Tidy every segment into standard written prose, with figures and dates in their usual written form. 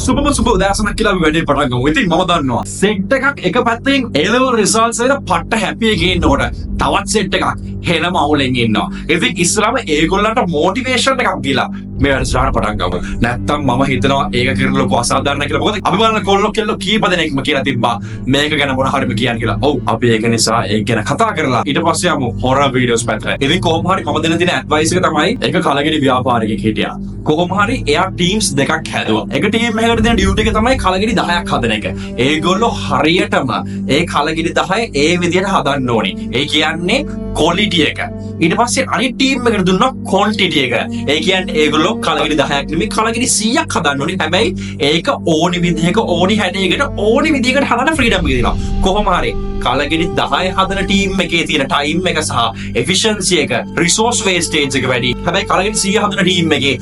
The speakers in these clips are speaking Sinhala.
සුබ උදෑසනක් කියලා අපි වැඩේ පටන් ගමු. ඉතින් මම දන්නවා සෙට් එකක් එක පැත්තෙන් A-level results වල පට්ට හැපි එකේ ඉන්නකොට තවත් සෙට් එකක් හෙනම අවුලෙන් ඉන්නවා. ඉතින් ඉස්සරම ඒගොල්ලන්ට මොටිවේෂන් එකක් දීලා මේ වැඩසටහන පටන් ගමු. නැත්තම් මම හිතනවා ඒක කරන ලොකු අසාධාරණයි කියලා. මොකද අපි බලන කොල්ලෝ කෙල්ලෝ කීප දෙනෙක්ම කියලා තිබ්බා මේක ගැන මොන හරිම කියන්න කියලා. ඔව් අපි ඒක නිසා ඒක ගැන කතා කරලා ඊට පස්සේ යමු හොරර් වීඩියෝස් පැත්තට. ඉතින් කොහොම හරි මම දෙන ඇඩ්වයිස් එක තමයි ඒක කලගෙඩි ව්‍යාපාරිකයෙක් හිටියා. කොහොම හරි එයා ටීම්ස් දෙකක් හැදුවා. එක ටීම් එකකට දෙන ඩියුටි එක තමයි කලගෙඩි 10ක් හදන එක. ඒගොල්ලෝ හරියටම ඒ කලගෙඩි 10 ඒ විදිහට හදන්න ඕනේ. ඒ කියන්නේ ක්වොලිටි එක. ඊට පස්සේ අනිත් ටීම් එකට දුන්නා ක්වොන්ටිටි එක. ඒ කියන්නේ ඒගොල්ලෝ කලගෙඩි 10ක් නෙමෙයි කලගෙඩි 100ක් හදන්න ඕනේ. හැබැයි ඒක ඕනි විදිහක ඕනි හැඩයකට ඕනි විදිහකට හදන්න ෆ්‍රීඩම් එක දෙනවා. කොහොම හරි කලගෙඩි 10 හදන ටීම් එකේ තියෙන ටයිම් එක සහ එෆිෂියන්සි එක රිසෝස් වේස්ටේජ් එක වැඩි. හැබැයි කලගෙඩි 100 හදන ටීම් එකේ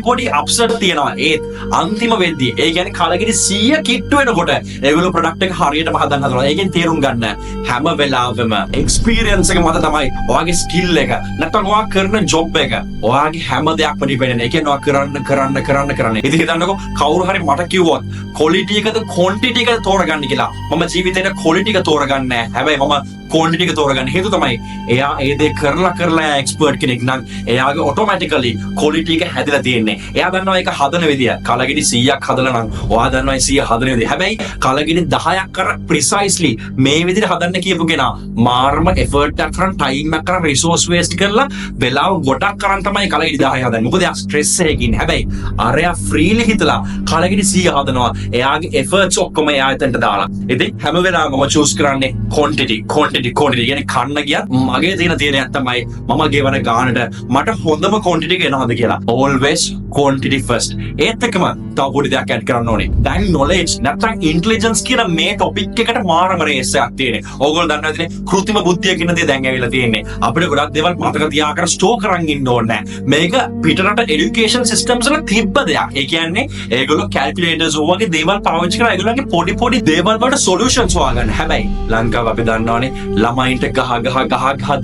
පොඩි අප්සෙට් තියෙනවා. ඒත් අන්තිම වෙද්දී ඒ කියන්නේ කලගෙඩි 100 කිට්ටු වෙනකොට ඒගොල්ලෝ ප්‍රොඩක්ට් එක හරියටම හදන්න හදනවා. ඒකෙන් තේරුම් ගන්න හැම වෙලාවෙම එක්ස්පීරියන්ස් එක මත තමයි ඔයාගේ ස්කිල් එක නැත්නම් ඔයා කරන ජොබ් එක ඔයාගේ හැම දෙයක්ම ඩිපෙන්ඩ් වෙන. ඒ කියන්නේ ඔයා කරන්න. ඉතින් හිතන්නකෝ කවුරු හරි මට කිව්වොත් ක්වොලිටි එකද ක්වොන්ටිටි එකද තෝරගන්න කියලා. මම ජීවිතේට ක්වොලිටි එක තෝරගන්නේ නැහැ. හැබැයි මම ක්වොන්ටිටි එක තෝරගන්න හේතුව තමයි එයා ඒ දේ කරලා එක්ස්පර්ට් කෙනෙක් නම් එයාගේ ඔටෝමැටිකලි ක්වොලිටි එක හැදලා තියෙන්නේ. එයා දන්නවා ඒක හදන විදිය. කලගෙඩි 100ක් හදලා නම් ඔයා දන්නවා 100 හදන විදිය. හැබැයි කලගෙඩි 10ක් කර ප්‍රිසයිස්ලි මේ විදිහට හදන්න කියපු කෙනා මාර්ම එෆර්ට් එකක් කරන් ටයිම් එකක් කරන් රිසෝස් වේස්ට් කරලා වෙලාව ගොඩක් කරන් තමයි කලගෙඩි 10 හදන්නේ. මොකද එයා ස්ට්‍රෙස් එකකින්. හැබැයි අරයා ෆ්‍රීලි හිතලා කලගෙඩි 100 හදනවා. එයාගේ එෆර්ට්ස් ඔක්කොම එයා එතනට දාලා. ඉතින් හැම වෙලාවෙම මම චූස් කරන්නේ ක්වොන්ටිටි කියන්නේ කන්න ගියත් මගේ තියෙන තීරණයක් තමයි මම ගෙවන ගානට මට හොඳම ක්වොන්ටිටි එක එනවද කියලා. always quantity first. ඒත් එක්කම තව පොඩි දෙයක් ඇඩ් කරන්න ඕනේ. දැන් knowledge නැත්නම් intelligence කියන මේ topic එකට මාරම රේස් එකක් තියෙන්නේ. ඕගොල්ලෝ දන්නවා ඉතින් කෘත්‍රිම බුද්ධිය කියන දේ දැන් ඇවිල්ලා තියෙන්නේ. අපිට ගොඩක් දේවල් මතක තියාගෙන ස්ටෝර් කරන් ඉන්න ඕනේ නැහැ. මේක පිටරට education systems වල තිබ්බ දෙයක්. ඒ කියන්නේ ඒගොල්ලෝ calculators වගේ දේවල් පාවිච්චි කරලා ඒගොල්ලන්ගේ පොඩි දේවල් වලට solutions හොයාගන්න. හැබැයි ලංකාව අපි දන්නවනේ ළමයින්ට ගහ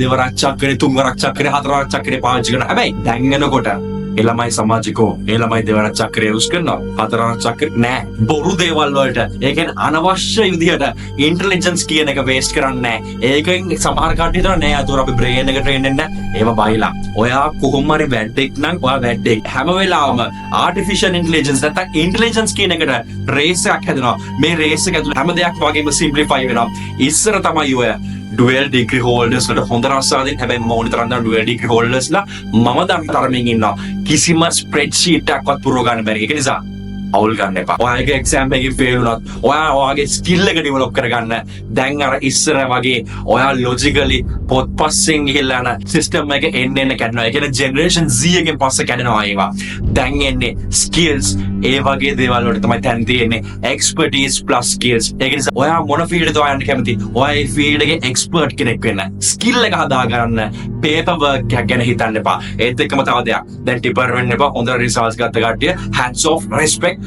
දෙවරක් චක්‍රේ තුන්වරක් චක්‍රේ හතරවරක් චක්‍රේ පාවිච්චි කරනවා. හැබැයි දැන් එනකොට එළමයි සමාජිකෝ එළමයි දෙවරක් චක්‍රේ යූස් කරනවා. හතරවරක් චක්‍රේ නෑ. බොරු දේවල් වලට ඒ කියන්නේ අනවශ්‍ය විදිහට ඉන්ටෙලිජන්ස් කියන එක වේස්ට් කරන්නේ නෑ. ඒකෙන් සමහර කට්ටිය හිතනවා නෑ අතෝර අපි බ්‍රේන් එක ට්‍රේන් වෙන්න ඒව බයිලා. ඔයා කොහොම හරි වැඩෙක් නම් ඔයා වැඩෙක්. හැම වෙලාවම ආටිෆිෂල් ඉන්ටෙලිජන්ස් නැත්නම් ඉන්ටෙලිජන්ස් කියන එකට රේස් එකක් හැදෙනවා. මේ රේස් එක ඇතුළේ හැම දෙයක් වගේම සිම්ප්ලිෆයි වෙනවා. ඉස්සර තමයි ඔය ඩුවල් ඩිග්‍රී හෝල්ඩර්ස් වලට හොඳ රස්සාවෙන් හැබැයි මම ඕනි තරම් ඩුවල් ඩිග්‍රී හෝල්ඩර්ස්ලා මම දන්න තරමින් ඉන්නවා. කිසිම ස්ප්‍රෙඩ්ෂීට් එකක්වත් පුරව ගන්න බැරි. ඒක නිසා අවුල් ගන්න එපා. ඔයාගේ එක්සෑම් එකකින් ෆේල් වුණත් ඔයාගේ ස්කිල් එක ඩෙවලොප් කරගන්න. දැන් අර ඉස්සර වගේ ඔයා ලොජිකලි පොත්පත්ෙන් ගිහලා යන සිස්ටම් එක එන්න කැඩෙනවා. ඒ කියන්නේ ජෙනරේෂන් Z එකෙන් පස්සේ කැඩෙනවා ඒවා. දැන් එන්නේ ස්කිල්ස් ඒ වගේ දේවල් වලට තමයි දැන් තියෙන්නේ එක්ස්පර්ටීස් ප්ලස් ස්කිල්ස්. ඒක නිසා ඔයා මොන ෆීල්ඩ් එකද ඔයා යන්න කැමති? ඔයා ඒ ෆීල්ඩ් එකේ එක්ස්පර්ට් කෙනෙක් වෙන්න. ස්කිල් එක හදා ගන්න. පේපර් වර්ක් එකක් ගැන හිතන්න එපා. ඒත් එක්කම තව දෙයක්. දැන් ටිපර් වෙන්න එපා. හොඳ රිසල්ට්ස් ගත්ත කට්ටිය hats off respect.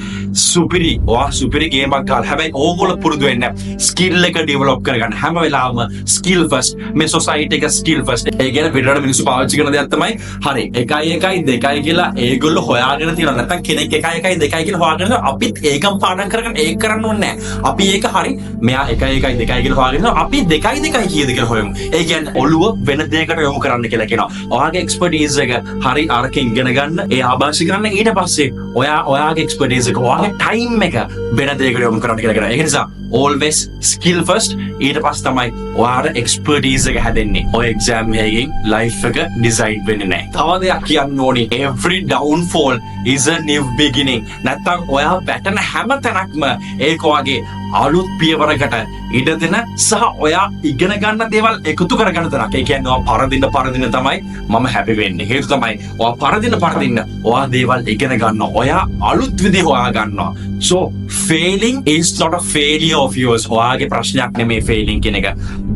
සුපිරි ගේමක් ගහලා. හැබැයි ඕගොල්ලෝ පුරුදු වෙන්න ස්කිල් එක ඩෙවලොප් කරගන්න. හැම වෙලාවම ස්කිල් ෆස්ට්. මේ සොසයිටි එක ස්කිල් ෆස්ට්. ඒ කියන්නේ පිටරට මිනිස්සු පාවිච්චි කරන දෙයක් තමයි හරි 1.1.2 කියලා ඒගොල්ලෝ හොයාගෙන තියෙනවා. නැත්නම් කෙනෙක් 1.1.2 කියලා හොයාගෙන අපිත් ඒකම පාඩම් කරගෙන ඒක කරන්න ඕනේ නැහැ. අපි ඒක හරි මෙයා 1.1.2 කියලා හොයාගෙන අපි 2.2 කීයද කියලා හොයමු. ඒ කියන්නේ ඔළුව වෙන දෙයකට යොමු කරන්න කියලා කියනවා. ඔයාගේ එක්ස්පර්ටීස් එක හරි අරකින් ඉගෙන ගන්න. ඒ ආభాෂය කරන්න ඊට පස්සේ ඔයාගේ එක්ස්පර්ටීස් එක ඔයාගේ ටයිම් එක වෙන දෙයකට යොමු කරන්න කියලා කියනවා. ඒක නිසා always skill first. ඊට පස්සේ තමයි ඔයාට එක්ස්පර්ටීස් එක හැදෙන්නේ. ඔය එක්සෑම් එකකින් ලයිෆ් එක ඩිසයිඩ් වෙන්නේ නැහැ. තව දෙයක් කියන්න ඕනේ. Every downfall is a new beginning. නැත්තම් ඔයා වැටෙන හැම තැනක්ම ඒක වගේ අලුත් පියවරකට ඉඩ දෙන සහ ඔයා ඉගෙන ගන්න දේවල් එකතු කරගන්න තරක්. ඒ කියන්නේ ඔයා පරදින තමයි මම හැපි වෙන්නේ. හේතුව තමයි ඔයා පරදින ඔයා දේවල් ඉගෙන ගන්නවා. ඔයා අලුත් විදිහ හොයා ගන්නවා. So failing is not a failure of yours. ඔයාගේ ප්‍රශ්නයක් නෙමෙයි failing කියන එක.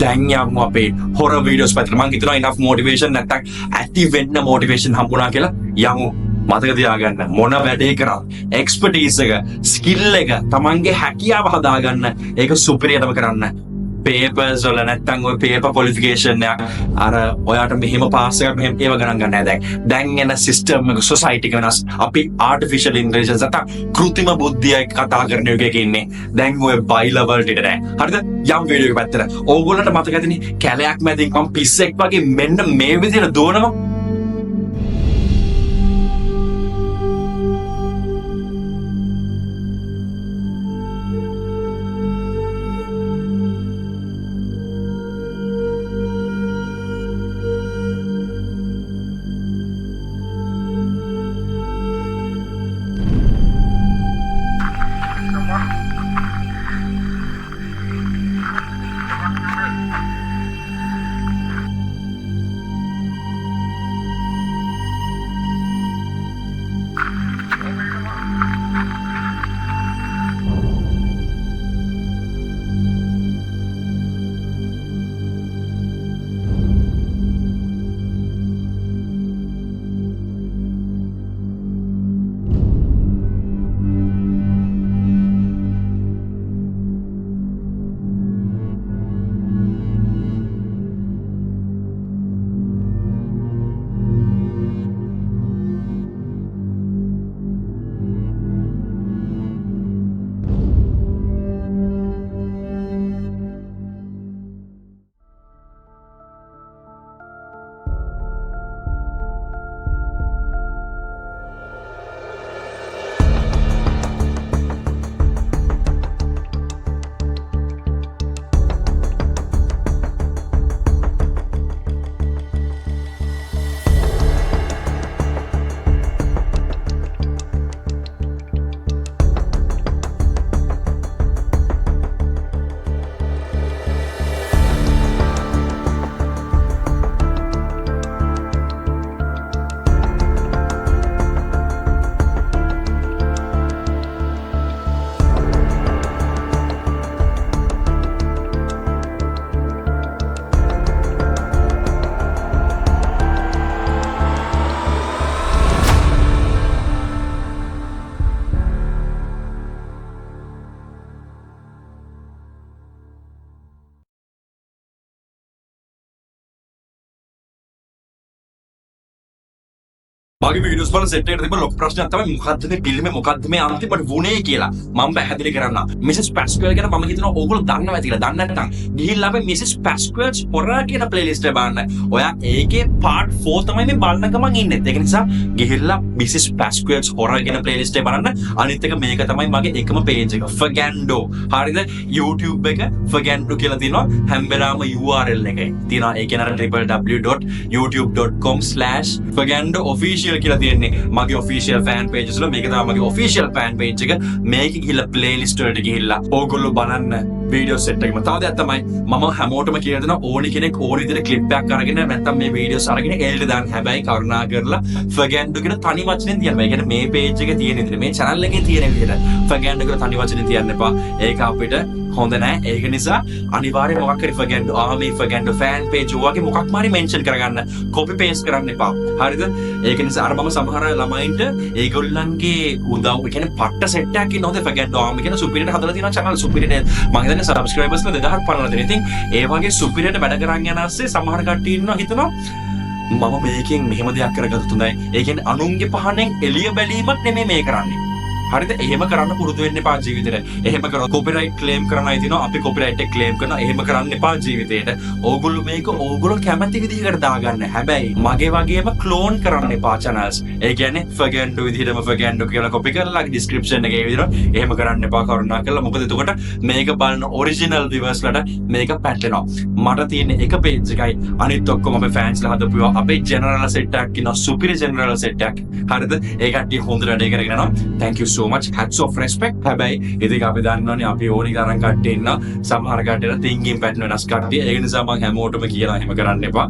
දැන් යමු අපේ horror videos පැත්තට. මම හිතනවා enough motivation නැත්තම් active වෙන්න motivation හම්බුණා කියලා යමු. මතක තියාගන්න මොන වැඩේ කරත් එක්ස්පර්ටීස් එක ස්කිල් එක තමන්ගේ හැකියාව හදාගන්න ඒක සුපිරියටම කරන්න පේපර්ස් වල නැත්තම් ඔය පේපර් ක්වොලිෆිකේෂන් එක අර ඔයාට මෙහෙම පාස් එකක් මෙහෙම ඒව ගණන් ගන්න නැහැ. දැන් එන සිස්ටම් එක සොසයිටි එක වෙනස්. අපි ආටිෆිෂල් ඉන්ටෙලිජන්ස් අත කෘත්‍රිම බුද්ධිය කතා කරන එකක ඉන්නේ. දැන් ඔය බයි ලෙවල් ටික නෑ. හරිද? යම් වීඩියෝ එකක් පැත්තට. ඕගොල්ලන්ට මතක ඇතිනේ කැලයක් මැදින් මම පිස්සෙක් වගේ මෙන්න මේ විදිහට දුවනවා. මගේ වීඩියෝස් බලන සෙට් එකට තිබ්බ ලොකු ප්‍රශ්නයක් තමයි මොකද්ද මේ පිළිමේ මොකද්ද මේ අන්තිමට වුණේ කියලා මම පැහැදිලි කරන්න. මිසස් පැස්කල් ගැන මම හිතනවා ඕගොල්ලෝ දන්නවා ඇති කියලා. දන්නේ නැත්නම් ගිහිල්ලා අපි මිසස් පැස්කල්ස් හොරර් කියන ප්ලේලිස්ට් එක බලන්න. ඔයා ඒකේ part 4 තමයි මේ බලන ගමන් ඉන්නේ. ඒක නිසා ගිහිල්ලා මිසස් පැස්කල්ස් හොරර් කියන ප්ලේලිස්ට් එක බලන්න. අනිත් එක මේක තමයි මගේ එකම page එක. Fagando. හරිද? YouTube එක Fagando කියලා තියෙනවා. හැම වෙලාවම URL එකයි. තියෙනවා. ඒ කියන්නේ www.youtube.com/Fagando official කියලා තියෙන්නේ මගේ official fan pages වල. මේක තමයි මගේ official fan page එක. මේක ගිහිල්ලා playlist වලට ගිහිල්ලා ඕගොල්ලෝ බලන්න වීඩියෝ සෙට් එකම. තව දෙයක් තමයි මම හැමෝටම කියලා දෙනවා ඕනි කෙනෙක් ඕනි විදිහට ක්ලිප් එකක් අරගෙන නැත්නම් මේ වීඩියෝස් අරගෙන එල්ලට දාන්න. හැබැයි කරුණා කරලා Fagando කියන තනි වචනෙන් තියන්න. ඒ කියන්නේ මේ page එකේ තියෙන විදිහට මේ channel එකේ තියෙන විදිහට Fagando කියන තනි වචනෙන් තියන්න එපා. ඒක අපිට හොඳ නෑ. ඒක නිසා අනිවාර්යයෙන් මොකක් හරි Fagando මේ Fagando fan page වගේ මොකක් මාරි mention කරගන්න. copy paste කරන්න එපා. හරිද? ඒක නිසා අර මම සමහර ළමයින්ට ඒගොල්ලන්ගේ උදව් ඒ කියන්නේ පට්ට සෙට් එකක් ඉන්න හොඳ Fagando කියන සුපිරියට හදලා තියෙනවා channel සුපිරියට මම හිතන්නේ subscribers ලා 2000ක් පනවලා තියෙනවා. ඉතින් ඒ වගේ සුපිරියට වැඩ කරන් යන ASCII සමහර කට්ටිය ඉන්නවා හිතනවා මම මේකෙන් මෙහෙම දෙයක් කරගත්තොත් හොඳයි. ඒ කියන්නේ අනුන්ගේ පහනෙන් එළිය බැලීමක් නෙමෙයි මේ කරන්නේ. හරිද? එහෙම කරන්න පුරුදු වෙන්න එපා ජීවිතේට. එහෙම කරොත් copyright claim කරන අය දිනවා. අපි copyright එක claim කරනවා. එහෙම කරන්න එපා ජීවිතේට. ඕගොල්ලෝ මේක ඕගොල්ලෝ කැමති විදිහකට දාගන්න. හැබැයි මගේ වගේම clone කරන්න එපා channels. ඒ කියන්නේ Fagando විදිහටම Fagando කියලා copy කරලා description එකේ විදිහට එහෙම කරන්න එපා කරුණා කරලා. මොකද එතකොට මේක බලන original viewers ලට මේක පැටලෙනවා. මට තියෙන එක page එකයි අනිත් ඔක්කොම අපේ fans ලා හදපුවා. අපේ general set එකක් ඉන්නවා. superior general set එකක්. හරිද? ඒ කට්ටිය හොඳට වැඩ කරගෙන යනවා. Thank you so much. Hats of respect. හැබැයි ඉතින් අපි දන්නවනේ අපි ඕනි තරම් කට්ටිය ඉන්න සමහර කට්ටියට thinking pattern වෙනස් කට්ටිය. ඒක නිසා මම හැමෝටම කියනවා එහෙම කරන්න එපා.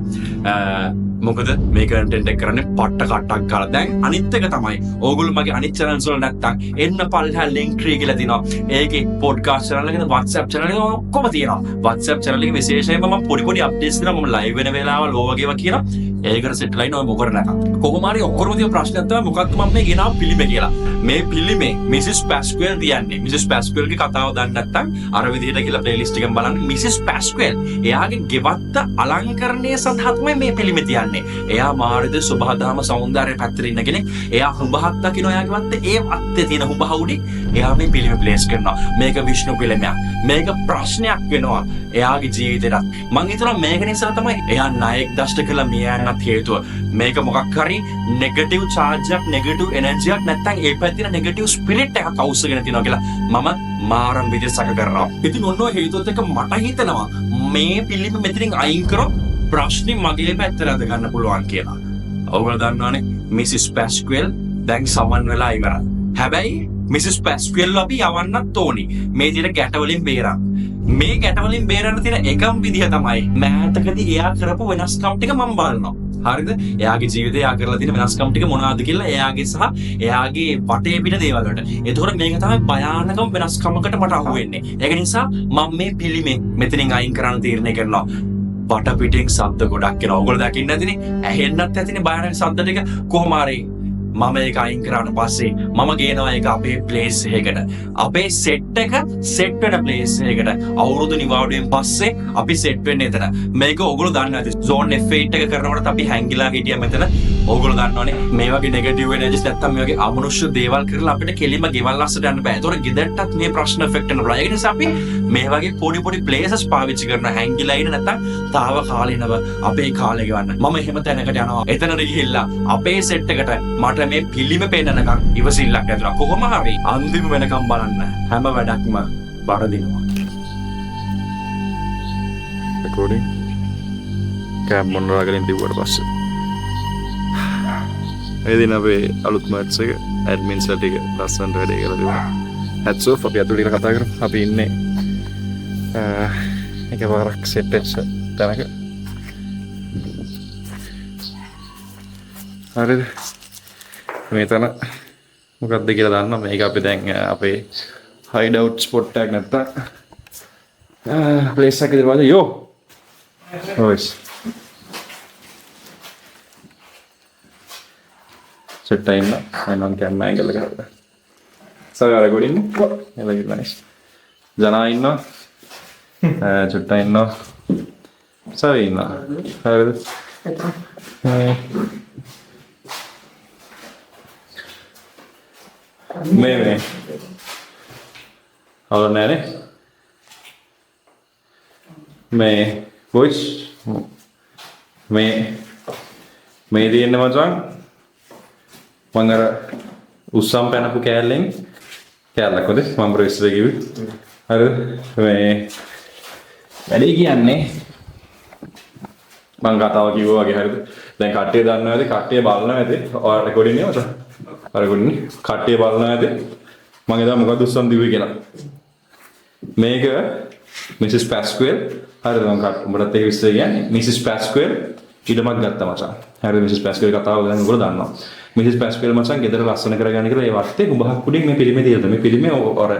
මොකද මේ content එක කරන්නේ පට්ට කට්ටක් ගාලා. දැන් අනිත් එක තමයි ඕගොල්ලෝ මගේ අනිත් channels වල නැත්තම් එන්න පල්හා link tree කියලා තියෙනවා. ඒකේ podcast channel එකේ WhatsApp channel එක ඔක්කොම තියෙනවා. WhatsApp channel එකේ විශේෂයෙන්ම මම පොඩි updates දෙනවා. මම live වෙන වෙලාවල් ඕ වගේම කියනවා. ඒකට set line ඔය මොකර නැත. කොහොම හරි ඔක්කොම තියෙන ප්‍රශ්නයක් තමයි මොකක්ද මම මේ ගෙනාව පිළිමේ කියලා. මේ පිළිමේ පිළිමේ මිසිස් පැස්ක්වෙල් තියන්නේ. මිසිස් පැස්ක්වෙල්ගේ කතාව දන්නේ නැත්නම් අර විදිහට කියලා ප්ලේලිස්ට් එකෙන් බලන්න. මිසිස් පැස්ක්වෙල් එයාගේ ගෙවත්ත අලංකරණය සඳහා තමයි මේ පිළිමේ තියන්නේ. එයා මාර්ගද සුභාදාම සෞන්දර්ය පැත්තට ඉන්න කෙනෙක්. එයා හුඹහක් දකින්න එයාගේ වත්තේ ඒ වත්තේ තියෙන හුඹහ උඩින් එයා මේ පිළිමේ ප්ලේස් කරනවා. මේක විෂ්ණු පිළිමයක්. මේක ප්‍රශ්නයක් වෙනවා එයාගේ ජීවිතේට. මං හිතනවා මේක නිසා තමයි එයා නායක දෂ්ට කළා මිය යන්නත් හේතුව. මේක මොකක් හරි නෙගටිව් චාර්ජ් එකක් නෙගටිව් එනර්ජි එකක් නැත්නම් ඒ පැත්තේ නෙගටිව් ස්පිරිට් එකක් අවශ්‍යගෙන තියෙනවා කියලා මම මාරම් විදිහට සැක කරනවා. ඉතින් ඔන්න ඔය හේතුවත් එක්ක මට හිතෙනවා මේ පිළිම මෙතනින් අයින් කරොත් ප්‍රශ්නේ මගේ පැත්තට අද ගන්න පුළුවන් කියලා. ඔයගොල්ලෝ දන්නවනේ මිසිස් පැස්ක්වෙල් දැන් සමන් වෙලා ඉවරයි. හැබැයි මිසිස් පැස්ක්වෙල් අපි යවන්නත් ඕනි. මේ විදිහට ගැටවලින් බේරන්න. මේ ගැටවලින් බේරන්න තියෙන එකම විදිහ තමයි මෑතකදී එයා කරපු වෙනස්කම් ටික මම බලනවා. හරිද? එයාගේ ජීවිතේ එයා කරලා තියෙන වෙනස්කම් ටික මොනවද කියලා එයාගේ සහ එයාගේ වටේ පිට දේවල් වලට. ඒතකොට මේක තමයි භයානකම වෙනස්කමකට මට අහුවෙන්නේ. ඒක නිසා මම මේ පිළිමේ මෙතනින් අයින් කරන්න තීරණය කරනවා. වට පිටින් ශබ්ද ගොඩක් එනවා. ඔයගොල්ලෝ දකින්න ඇතිනේ. ඇහෙන්නත් ඇතිනේ භයානක ශබ්ද ටික. කොහොම හරි මම ඒක අයින් කරාට පස්සේ මම ගේනවා ඒක අපේ ප්ලේස් එකකට. අපේ සෙට් එක සෙට් වෙන ප්ලේස් එකකට. අවුරුදු නිවාඩුවෙන් පස්සේ අපි සෙට් වෙන්නේ එතන. මේක ඔයගොල්ලෝ දන්නවා ඇති. zone F8 එක කරනකොට අපි හැංගිලා හිටියා මෙතන. ඔයගොල්ලෝ දන්නවනේ මේ වගේ නෙගටිව් එනර්ජිස් නැත්තම් මේ වගේ අමනුෂ්‍ය දේවල් කරලා අපිට කෙලිම ගෙවල් අස්සට යන්න බෑ. ඒතකොට ගෙදරටත් මේ ප්‍රශ්න එෆෙක්ට් වෙනවා. ඒක නිසා අපි මේ වගේ පොඩි ප්ලේසස් පාවිච්චි කරන හැංගිලා ඉන්න නැත්තම් තාවකාලිනව අපේ කාලය ගෙවන්න. මම එහෙම තැනකට යනවා. එතනට ගිහිල්ලා අපේ සෙට් එකට මට මේ පිළිම පෙන්නනකම් ඉවසිල්ලක් ඇතුළක් කොහොම හරි අන්තිම වෙනකම් බලන්න හැම වැඩක්ම වරදිනවා. recording කැබ් මොනරාගලින් දිව්වට පස්සේ ඒ දින අපේ අලුත් මැච් එක ඇඩ්මින්ස්ලා ටික ලස්සනට වැඩේ කරලා තිබුණා. හැට්ස් ඔෆ් අපි අතුලිට කතා කරමු. අපි ඉන්නේ එකවරක් සෙට් වෙච්ච තැනක. හරිද? මේ තැන මොකක්ද කියලා දන්නවා. මේක අපි දැන් අපේ හයිඩ් අවුට් ස්පොට් එකක් නැත්තම් ප්ලේස් එකක ඉඳලා යෝ ඔයිස් සෙට් ටයිම් නම් කැමරා ඇන්ගල් එක හරියට සාරා ගොඩින් එලගින් නයිස් ජනා ඉන්නවා චුට්ටා ඉන්නවා සාරා ඉන්නවා හරිද මේ හවුල නෑනේ මේ බොයිස් මේ තියෙන මචං මම අර උස්සම් පැනපු කෑල්ලෙන් කෑල්ලක් හොද මම බ්‍රෙස්ලේ කිව්වේ හරිද මේ වැඩේ කියන්නේ මම කතාව කිව්වා වගේ හරිද දැන් කට්ටිය දන්නවා ඇති කට්ටිය බලනවා ඇති ඔයාලා රෙකෝඩින් නේ මචං අර ගොඩනේ කට්ටිය බලනවා ඇති මම එදා මොකද උස්සම් දිව්වේ කියලා මේක මිසිස් පැස්ක්වෙල් හරිද මම උඹට ඒක විශ්ලේෂණය කියන්නේ මිසිස් පැස්ක්වෙල් ඉඩමක් ගත්තා මචං හරිද මිසිස් පැස්ක්වෙල් කතාව දැන් ඔයගොල්ලෝ දන්නවා මිසිස් පැස්ක්වෙල් මචං ගෙදර ලස්සන කරගන්න කියලා ඒ වත්තේ උඹහක් උඩින් මේ පිළිමේ තියෙනවා මේ පිළිමේ අර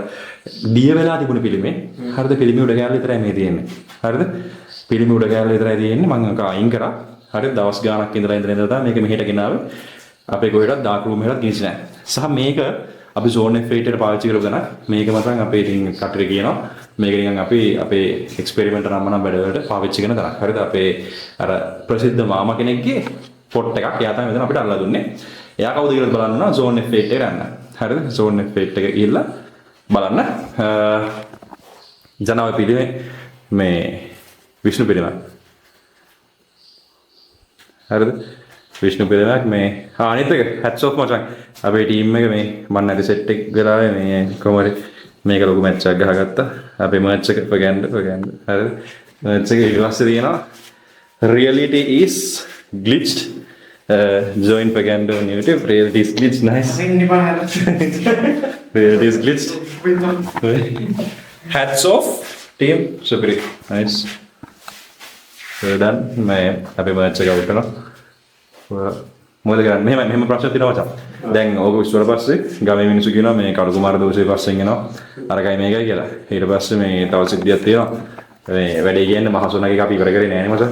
දිය වෙලා තිබුණ පිළිමේ හරිද පිළිමේ උඩ ගැලේ විතරයි මේ තියෙන්නේ හරිද පිළිමේ උඩ ගැලේ විතරයි තියෙන්නේ මම අක අයින් කරා හරිද දවස් ගාණක් ඉඳලා මේක මෙහෙට ගෙනාවේ අපේ ගොඩට ඩාර්ක් රූම් එකකට ගිහින් නැහැ සහ මේක අපි zone F8 එකට පාවිච්චි කරපු ගණන් මේක මතන් අපේ ඉතින් කට්ටිය කියනවා මේක නිකන් අපි අපේ එක්ස්පෙරිමන්ට් නම් බඩවලට පාවිච්චි කරන තරක් හරිද අපේ අර ප්‍රසිද්ධ මාමා කෙනෙක්ගේ පොට් එකක් එයා තමයි මෙතන අපිට අල්ලලා දුන්නේ එයා කවුද කියලා බලන්න zone F8 එකට යන්න හරිද zone F8 එක ගිහිල්ලා බලන්න ජනවාරි පිළිමේ මේ විෂ්ණු පිළිමයක් හරිද විෂ්ණු පිළිමයක් මේ අනිත් එක හැට්ස් ඔෆ් මචං අපේ ටීම් එක මේ මම නැති සෙට් එක ගලාවේ මේ කොහමද මේක ලොකු මැච් එකක් ගහගත්තා අපේ මැච් එක ප්‍රගන්ඩ් හරිද මැච් එක ඊළඟට තියෙනවා reality is glitched join propaganda on YouTube reality is glitched nice reality is glitched hats off team super nice well done මේ අපේ මැච් එක අවුට් වෙනවා මොකද කරන්නේ මෙහෙම ප්‍රශ්න තියෙනවා මචං දැන් ඕක ඉස්සර පස්සේ ගමේ මිනිස්සු කියනවා මේ කඩු කුමාර දෝෂේ පස්සෙන් එනවා අරකයි මේකයි කියලා ඊට පස්සේ මේ තව සිද්ධියක් තියෙනවා මේ වැඩේ කියන්නේ මහසුණගේ අපි ඉවර කරේ නෑනේ මචං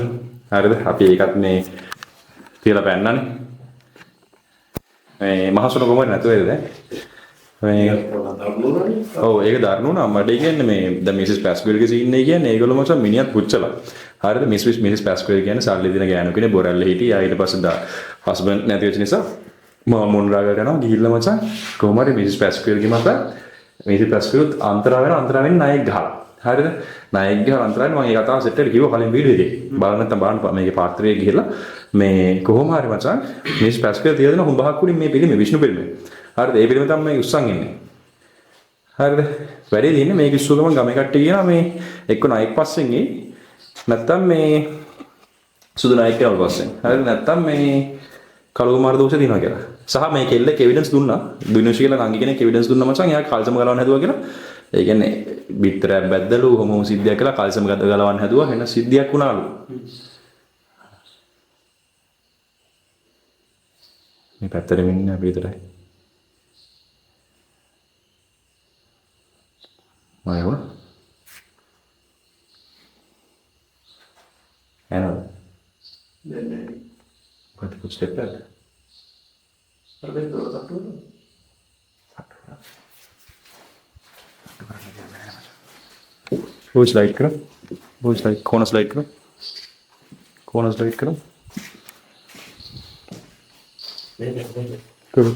හරිද අපි ඒකත් මේ තියලා පැන්නනේ මේ මහසුණ කොහොමද නැතුවේද දැන් මේ ඔව් ඒක දරුණුනා මට කියන්නේ මේ ද මිසිස් පැස්ක්විල්ගේ සීන් එක කියන්නේ ඒගොල්ලෝ මචං මිනිහත් පුච්චලා හරිද මිසිස් පැස්ක්විල් කියන්නේ සල්ලි දෙන ගෑනු කෙනේ බොරැල්ල හිටියා ඊට පස්සේ හස්බන්ඩ් නැති වෙච්ච නිසා මම මොන්රාගට යනවා ගිහිල්ලා මචං කොහොම හරි මිසිස් පැස්ක්විල්ගේ මත මිසිස් පැස්ක්විල් අන්තරාවෙන් ණයෙක් ගහලා හරිද ණයෙක් ගහලා අන්තරාවෙන් මම ඒ කතාව සෙට් එකට කිව්වා කලින් වීඩියෝ එකේ බලන්න නැත්නම් බලන්න මේකේ පාර්ට් 3 එක ගිහිල්ලා මේ කොහොම හරි මචං මිසිස් පැස්ක්විල් තියලා දෙන හුඹහක් උඩින් මේ පිළිමේ විෂ්ණු පිළිමේ හරිද ඒ පිළිමේ තමයි මේ උස්සන් ඉන්නේ හරිද වැඩේ තියෙන්නේ මේක ඉස්සුව ගමන් ගමේ කට්ටිය කියනවා මේ එක්ක ණයෙක් පස්සෙන් එයි නැත්නම් මේ සුදු ණයෙක් යවල් පස්සෙන් හරිද නැත්නම් මේ කළු කුමාර දෝෂය දිනවා කියලා සහ මේ කෙල්ලක එවිඩන්ස් දුන්නා දිනුෂි කියලා නංගි කෙනෙක් එවිඩන්ස් දුන්නා මචං එයා කල්සම ගලවන්න හැදුවා කියලා ඒ කියන්නේ බිත්තරයක් බැද්දලු කොහොම සිද්ධියක් කියලා කල්සම ගලවන්න හැදුවා වෙන සිද්ධියක් වුණාලු මේ පැත්තට වෙන්නේ අපි විතරයි මම වුණා එනවා දැන් What could step back? वो स्लाइड करो वो स्लाइड कौन स्लाइड करो करो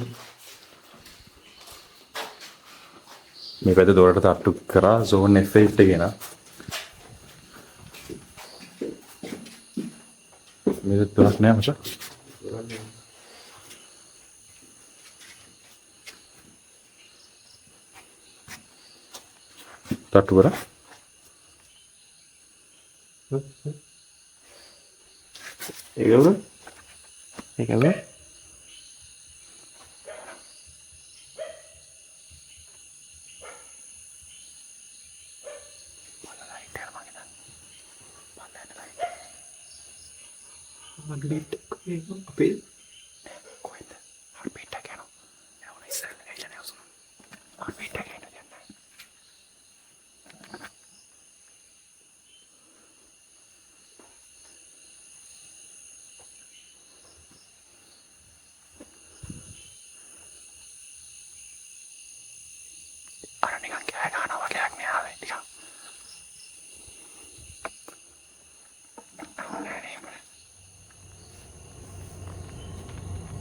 මේ පැත්තේ දොරට තට්ටු කරා zone effect එක නා මේක දොරක් නෑ මචං තට්ටු කරා ඒකව අපේ කොහෙද හර්පීට් එක යනවා එවන ඉස්සෙල්ල එයනේ අවසන් හර්පීට් එක එන්න යන්න අර නිකන් කෑ ගන්නවා වගේ එකක් මෙහාවේ ටිකක්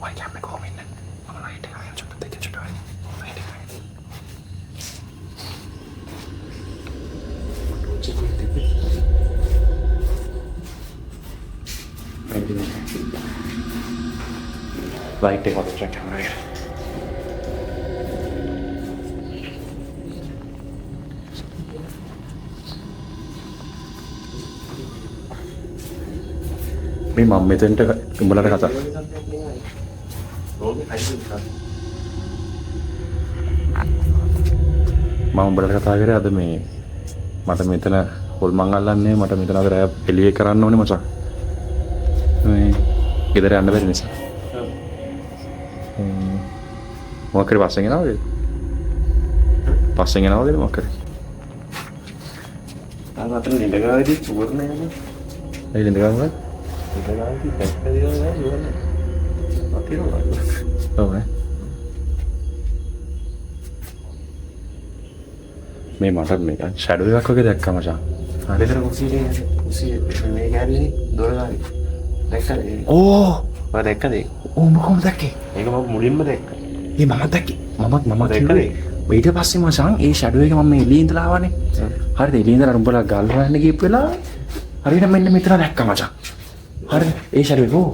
Why can't we go in? I'm gonna take a shot. Take a shot. Light take off the camera here. මේ මම මෙතෙන්ට උඹලට කතා මම උඹලට කතා කරේ අද මේ මට මෙතන හොල්මන් අල්ලන්නේ මට මෙතන අද රෑ එළියේ කරන්න ඕනේ මචං මේ ගෙදර යන්න බැරි නිසා මොකක් කරේ පස්සෙන් එනවද මොකක් කරේ අතන නිදගාවේදී චූර්ණ යනවා ඒ ඉඳගන්න නිදගාවේදී පැත්ත දිනවා නේද ඔව් මේ මට මේක ෂැඩෝ එකක් වගේ දැක්කා මචං මෙතන කුසියේ මේ ගැල්ලේ දොර ගානේ දැක්කද ඕ ඔය දැක්කද උඹ කොහොමද දැක්කේ ඒක මම මුලින්ම දැක්කා ඒ මම දැක්කේ මම දැක්කද ඊට පස්සේ මචං ඒ ෂැඩෝ එක මම එළියේ ඉඳලා ආවනේ හරිද එළියේ ඉඳලා උඹලා ගල් හොයන්න ගියපු වෙලාව හරියට මෙන්න මෙතන දැක්කා මචං හරිද ඒ ෂැඩෝ එක ඕ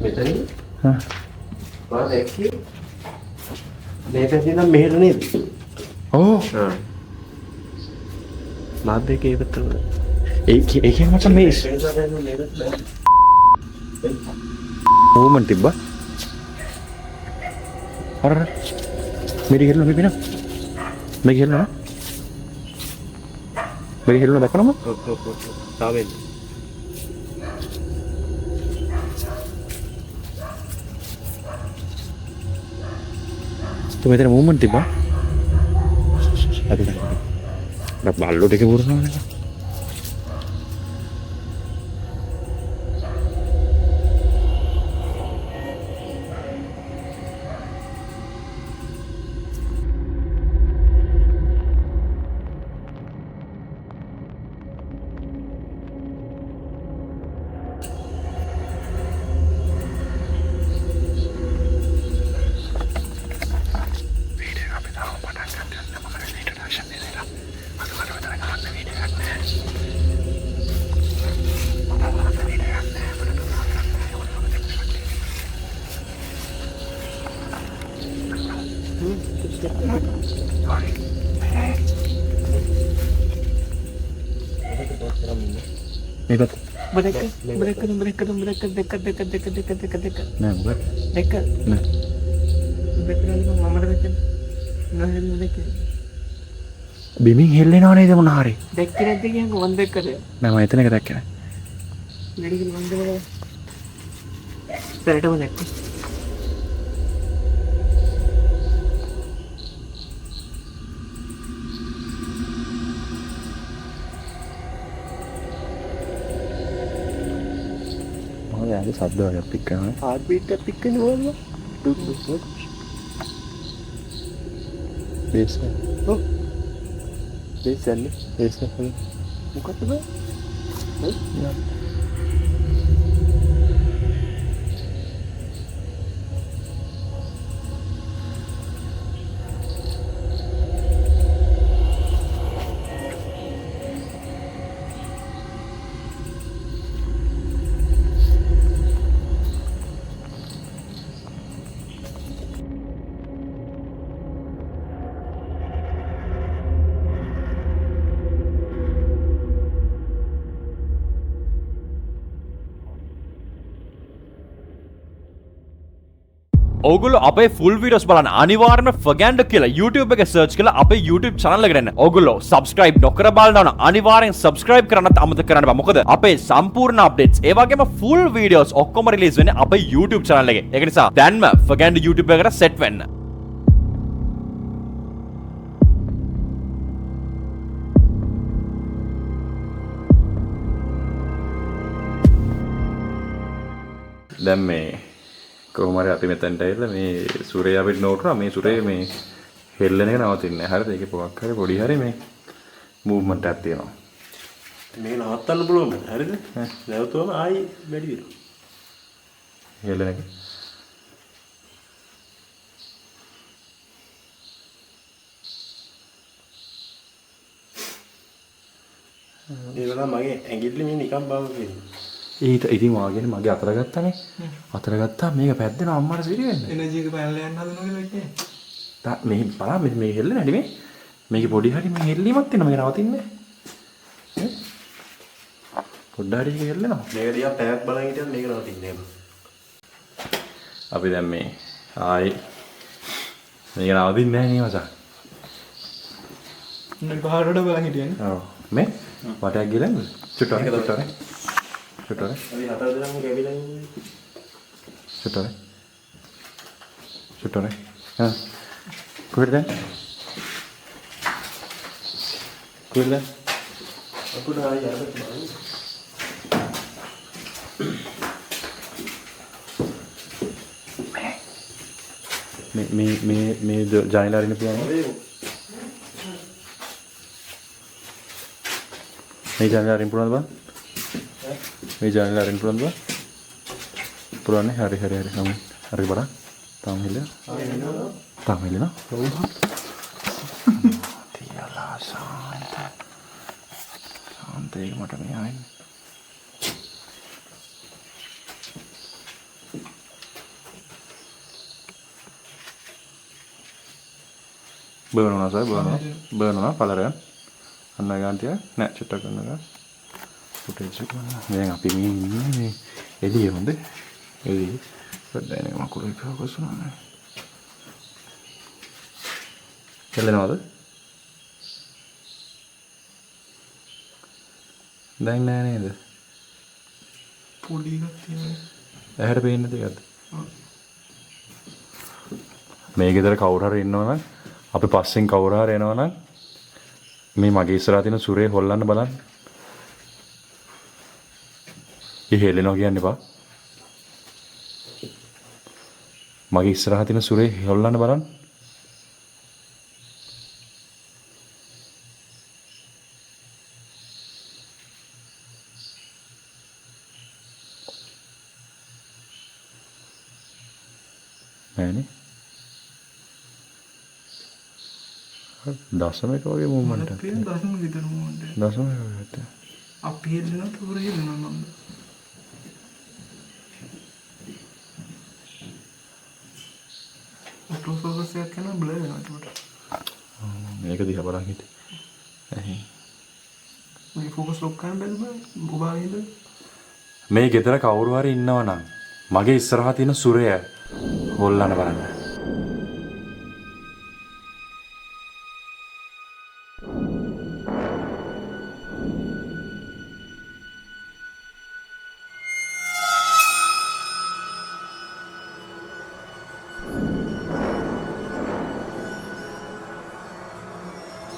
මෙතන මම දැක්කේ මේ පැත්තේ නම් මෙහෙට නේද ඕ මාත් දෙකේ පැත්තට ඒකෙන් මචං මේ ඕමන් තිබ්බා අර මෙරි හෙල්ලන මේ පින මේ හෙල්ලන මෙරි හෙල්ලන දැක්කනම තාවෙන්න तो मेरे मूवमेंट थी बा अभी ना बालों देखे बोल रहा हूँ මේකත් Mereka නෑ මොකද නෑ බිමින් හෙල්ලෙනව නේද මොන හරි නෑ මම එතන එක දැක්කේ නෑ මොකද ඇයි සද්ද වගේ පික් කරනවා Heartbeat ticknya mana? Duduk. Base Oh. Bisa nih. Base එක Buka tuh, Bang. යා ඔගොල්ලෝ අපේ ෆුල් වීඩියෝස් බලන්න අනිවාර්යයෙන්ම ෆගෑන්ඩෝ කියලා YouTube එකේ සර්ච් කරලා අපේ YouTube channel එකට එන්න. ඔගොල්ලෝ subscribe නොකර බලනවා නම් අනිවාර්යෙන් subscribe කරන්නත් අමතක කරන්න බෑ. මොකද අපේ සම්පූර්ණ updates ඒ වගේම full videos ඔක්කොම release වෙන්නේ අපේ YouTube channel එකේ. ඒක නිසා දැන්ම ෆගෑන්ඩෝ YouTube එකට set වෙන්න. දැන් මේ කොහොම හරි අපි මෙතනට ඇවිල්ලා මේ සූර්යය අපිට නෝටුනා මේ සූර්යය මේ හෙල්ලෙන එක නවතින්නේ නැහැ. හරිද? ඒකේ පොවක් හරි පොඩි හරි මේ මූව්මන්ට් එකක් තියෙනවා. මේක නවත්තන්න පුළුවන් නේද? හරිද? නැවතුවම ආයි වැඩි වෙනවා. හෙල්ලෙන එක. ඒ වෙලාව මගේ ඇඟිල්ල මේ නිකන් බව කියනවා. ඉතින් වාගෙන මගේ අතර ගත්තානේ. අතර ගත්තා මේක පැද්දෙනවා අම්මට සිරි වෙන්න. එනර්ජි එක පැනලා යන්න හදනවා කියලා කියන්නේ. මේ බලන්න මේ හෙල්ලෙන හැටි මේ. මේකේ පොඩි හරි මේ හෙල්ලීමක් තියෙනවා මේක නවතින්නේ. පොඩ්ඩක් හරි හෙල්ලෙනවා. මේක දිහා පැයක් බලන් හිටියත් මේක නවතින්නේ නැහැ. අපි දැන් මේ ආයි මේක නවතින්නේ නැහැ නේ මචං. මම පහරට බලන් හිටියනේ. ඔව්. මේ වටයක් ගිලන්ද? චුට්ටක් චුට්ටක්. චුට්ටක්. අපි හතර දෙනාම කැවිලා ඉන්නේ. චුට්ටක්. චුට්ටක්. හා. කොහෙද? කොහෙද? අපුඩ ආයි යන්න බලන්න. මේ ජානිලා අරින්න පියානේ. මේ ජානිලා අරින්න පුළුවන්ද බං? මේ ජානිලා අරින්න පුළුවන්ද බං? පුළුවන් නේ. හරි. හරි බලන්න. තාම හෙල්ලෙන. තාම හෙල්ලෙන. ඔව්. තියලා සාන්ත. සාන්තේ මට මේ ආන්නේ. බර්නවා සර් බර්නවා පළරයන් අන්න ගාන්තිය නෑ චුට්ටක් ගන්නවා ෆුටේජ් එක දැන් අපි මේ ඉන්නේ මේ එළිය හොඳ එළිය දැන් මම කුලේ ෆෝකස් කරනවා එළනවද දැන් නෑ නේද පොඩි එකක් තියෙනවා. ඇහැට පේන්නේ දෙයක්ද මේ ගෙදර කවුරු හරි ඉන්නවනම් අපි පස්සෙන් කවුරු හරි එනවනම් මේ මගේ ඉස්සරහා තියෙන සුරේ හොල්ලන්න බලන්න. හෙලෙනවා කියන්න එපා. මගේ ඉස්සරහා තියෙන සුරේ හොල්ලන්න බලන්න. නෑනේ. දශමයක වගේ මූවමන්ට් එකක්. අපේ දශම විතර මොකද? දශමයක වගේ. අපි හෙල්ලනවා තුර හෙල්ලනවා මම. ඔටෝ ෆෝකස් එකක් කරන බ්ලර් වෙනවා ඒකට. මේක දිහා බලන් හිටියේ. ඇහි. මේ ෆෝකස් ලොක් කරන්න බැලු බෑ. ඔබාගෙද? මේ ගෙදර කවුරු හරි ඉන්නවා නම් මගේ ඉස්සරහා තියෙන සුරය හොල්ලන්න බලන්න.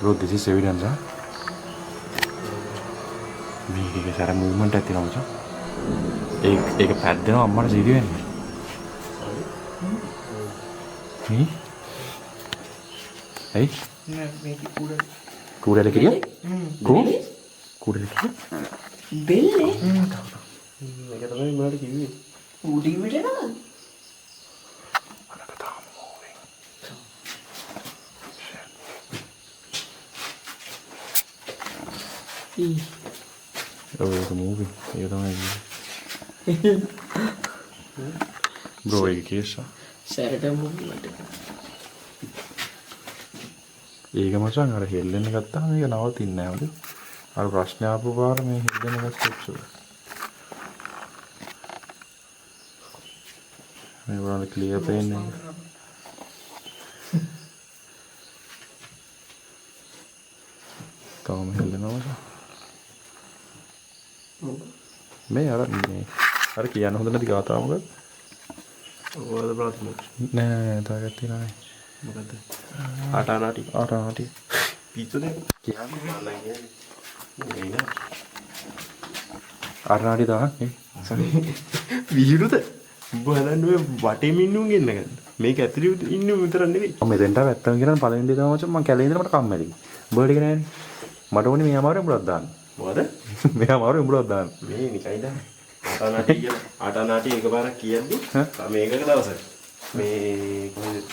Bro, this is evidence, huh? මේකේ සර මූවමන්ට් එකක් තියෙනවා මචං. ඒක පැද්දෙනවා අම්මට සීරි වෙන්නේ. හ්ම්. ඇයි? නෑ මේක කුඩ. කුඩල කිරිය? කුඩල කිරිය? බෙල්ලේ මේක තමයි මට කිව්වේ. උඩින්මට එනවා. Oh, it's moving. You don't know. Bro, ඒක කේසා. සැරට මුන්නට. ඒක මචං අර හෙල්ලෙන්න ගත්තාම මේක නවතින්නේ නැහැ නේද? අර ප්‍රශ්න ආපු පාර මේ හෙල්ලෙන්න ගත්තොත් මේ වරණ ක්ලියර් පේන්නේ. තාම හෙල්ලෙනවා මචං. මේ අර කියන්න හොඳ නැති ගාතාව මොකද? ඔයාලද බලන්න. නෑ තාගත් තියනයි. මොකද? ආටානාටි. පිටුනේ කියන්නේ නෑ. අරනාටි තා විහිළුද? උඹ හදන්න ඔය වටේම ඉන්නුන් ගෙන්න ගන්න. මේක ඇතුලේ ඉන්නු විතරක් නෙවෙයි. මම මෙතෙන්ට වැත්තම කියන පළවෙනි දේ තමයි මචං මම කැලේ ඉඳලා මට කම්මැලි. උඹට ටික නෑනේ. මට ඕනේ මේ අමාරුවෙන් උඹලත් දාන්න. මොකද? මේ අමාරුවෙන් උඹලත් දාන්න. මේ නිකයි දාන්න. ආටානාටි කියලා. ආටානාටි එකපාරක් කියද්දි මේකක දවසක් මේ කොහෙද?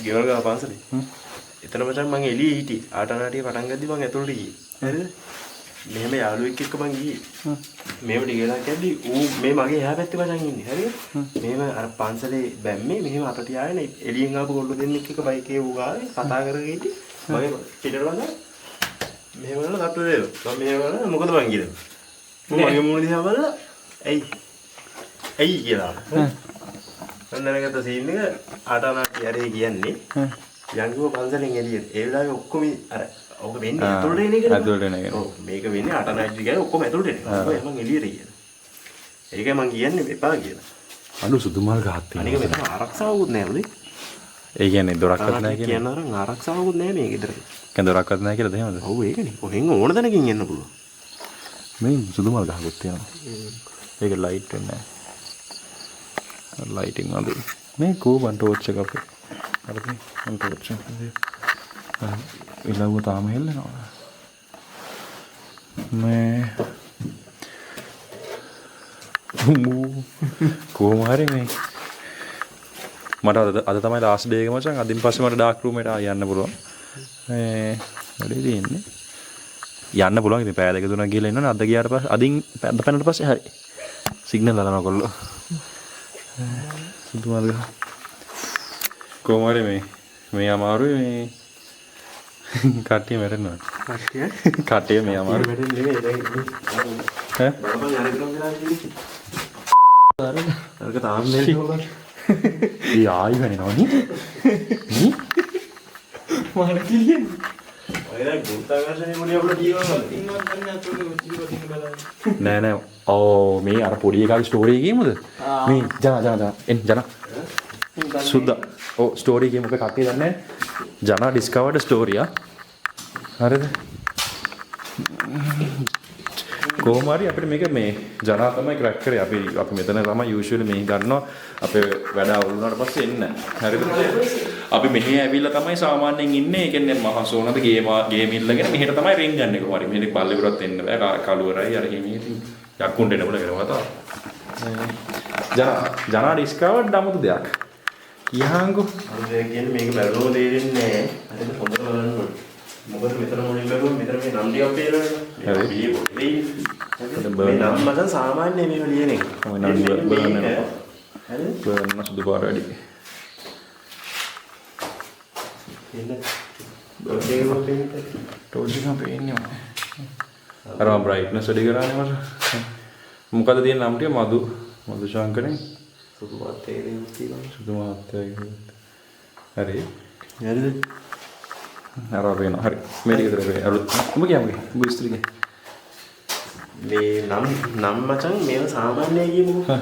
ගෙවල් ගහ පන්සලේ. එතන මචං මම එළියේ හිටියේ. ආටානාටිය පටන් ගද්දි මම ඇතුළට ගියේ. හරිද? මෙහෙම යාළුවෙක් එක්ක මං ගියේ. මේව ටිකලා කියද්දි ඌ මේ මගේ එහා පැත්තේ මචං ඉන්නේ. හරිද? මෙහෙම අර පන්සලේ බැම්මේ මෙහෙම අත තියාගෙන එළියෙන් ආපු ගොල්ලෝ දෙන්නෙක් එක්ක බයිකේ ඌ ගාවේ කතා කරගෙන හිටියේ. මගේ පිටට වඳා මෙහෙම වල කටු වේව. මම මෙහෙම වල මොකද මං කියන්නේ? මම මගේ මූණ දිහා බලලා ඇයි කියලා. මම දැනගත්ත සීන් එක ආටානාටි හරි කියන්නේ. යංගුව පන්සලෙන් එළියට. ඒ වෙලාවේ ඔක්කොම අර ඔක වෙන්නේ ඇතුළට එන එකනේ. ඇතුළට එන එක. ඔව් මේක වෙන්නේ ආටානාටි කියන්නේ ඔක්කොම ඇතුළට එන එක. ඔය මම එළියට කියන. ඒකයි මං කියන්නේ එපා කියලා. අලු සුදු මල් ගහක් අනික තියෙනවා. මෙතන ආරක්ෂාවකුත් නැහැ උනේ. ඒ කියන්නේ දොරක්වත් නැහැ කියන්නේ. කියන අරන් ආරක්ෂාවකුත් නැහැ මේ ගෙදර. කියන්නේ දොරක්වත් නැහැ කියලාද එහෙමද? ඔව් ඒකනේ. කොහෙන් ඕන තැනකින් එන්න පුළුවන්. මේ සුදු මල් ගහකුත් තියෙනවා. ඒක ලයිට් වෙන්නේ නැහැ. ලයිටින් වලද මේ කෝබන් ටෝච් එක අපේ. හරිද? මම ටෝච් එක. ඉලව්ව තාම හෙල්ලනවා. මේ කොහොම හරි මේ මට අද තමයි ලාස්ට් ඩේ එක මචං. අදින් පස්සේ මට ඩාර්ක් රූම් එකට යන්න පුළුවන්. මේ වැඩේ තියෙන්නේ. යන්න පුළුවන්. ඉතින් පැය දෙක තුනක් ගිහලා ඉන්නවනේ. අද ගියාට පස්සේ අදින් පැද්ද පැනනට පස්සේ හරි. සිග්නල් හදනවා කොල්ලෝ. සුදු මල් ගහ. කොහොම හරි මේ අමාරුයි මේ කට්ටිය මැරෙනවා. කට්ටිය මේ අමාරුයි. වැඩේ නෙවෙයි දැන් ඈ බලපන් අරගෙන වෙලා ඉන්නේ. අරක තාම මෙල්ල හොරක්. ඒ ආයි වෙනවා නේ. මහල කියන්නේ. ඔය දැන් ගුරුත්වාකර්ෂණය මොනිය අපල ජීවවල. ඉන්නවත් ගන්න අතට ජීවිතින් බලන්න. නෑ ඕ මේ අර පොඩි එකගේ ස්ටෝරි එකේ මොකද? මේ ජනා එන්න සුද්දා. ඔව් ස්ටෝරි එකේ මොකද කට්ටිය දන්නේ නැහැ. ජනා ඩිස්කවර්ඩ් ස්ටෝරි හරිද? කොහොම හරි අපිට මේක මේ ජනා තමයි ක්‍රැක් කරේ. අපි මෙතන තමයි යූෂුවලි මේ ගන්නවා. අපේ වැඩ අවුල් වුණාට පස්සේ එන්න. හරිද? අපි මෙහි ඇවිල්ලා තමයි සාමාන්‍යයෙන් ඉන්නේ. ඒ කියන්නේ මහා සෝනද ගේම් ඉල්ලගෙන මෙහෙට තමයි රින් ගන්න කොහොම හරි. මෙහෙට පල්ලෙවරත් එන්න බෑ. කලුවරයි අර හිමී ඉතින් යක්කුන්ට එන්න බල කරනවා ජනා ඩිස්කවර්ඩ් 아무තු දෙයක්. කියහන්කෝ. අර දැන් කියන්නේ මේක බැලුවම තේරෙන්නේ නැහැ. හරිද? හොඳට බලන්න ඕනේ. මොකද මෙතන මොනින් බැලුවම මෙතන මේ නම් ටිකක් පේනවනේ. මේ පිළිය පොඩි. මේ නම් මතන් සාමාන්‍ය මේව ලියන එක. ඔය නම් බලන්න. හරිද? බලන්න සුදු පාර වැඩි. ටෝච් එක පේන්නේ අර මම බ්‍රයිට්නස් වැඩි කරානේ මට. මොකද තියෙන නම් ටික මధు ශාංකනේ සුදු මාතේ තියෙනවා. සුදු මාතේ. හරි. හරිද? අර වෙනවා. හරි. මේක විතර වෙයි. අලුත් ඔබ කියන්නේ. ඔබ ඉස්තරිගේ. මේ නම් මචං මේව සාමාන්‍යයි කියමුකෝ.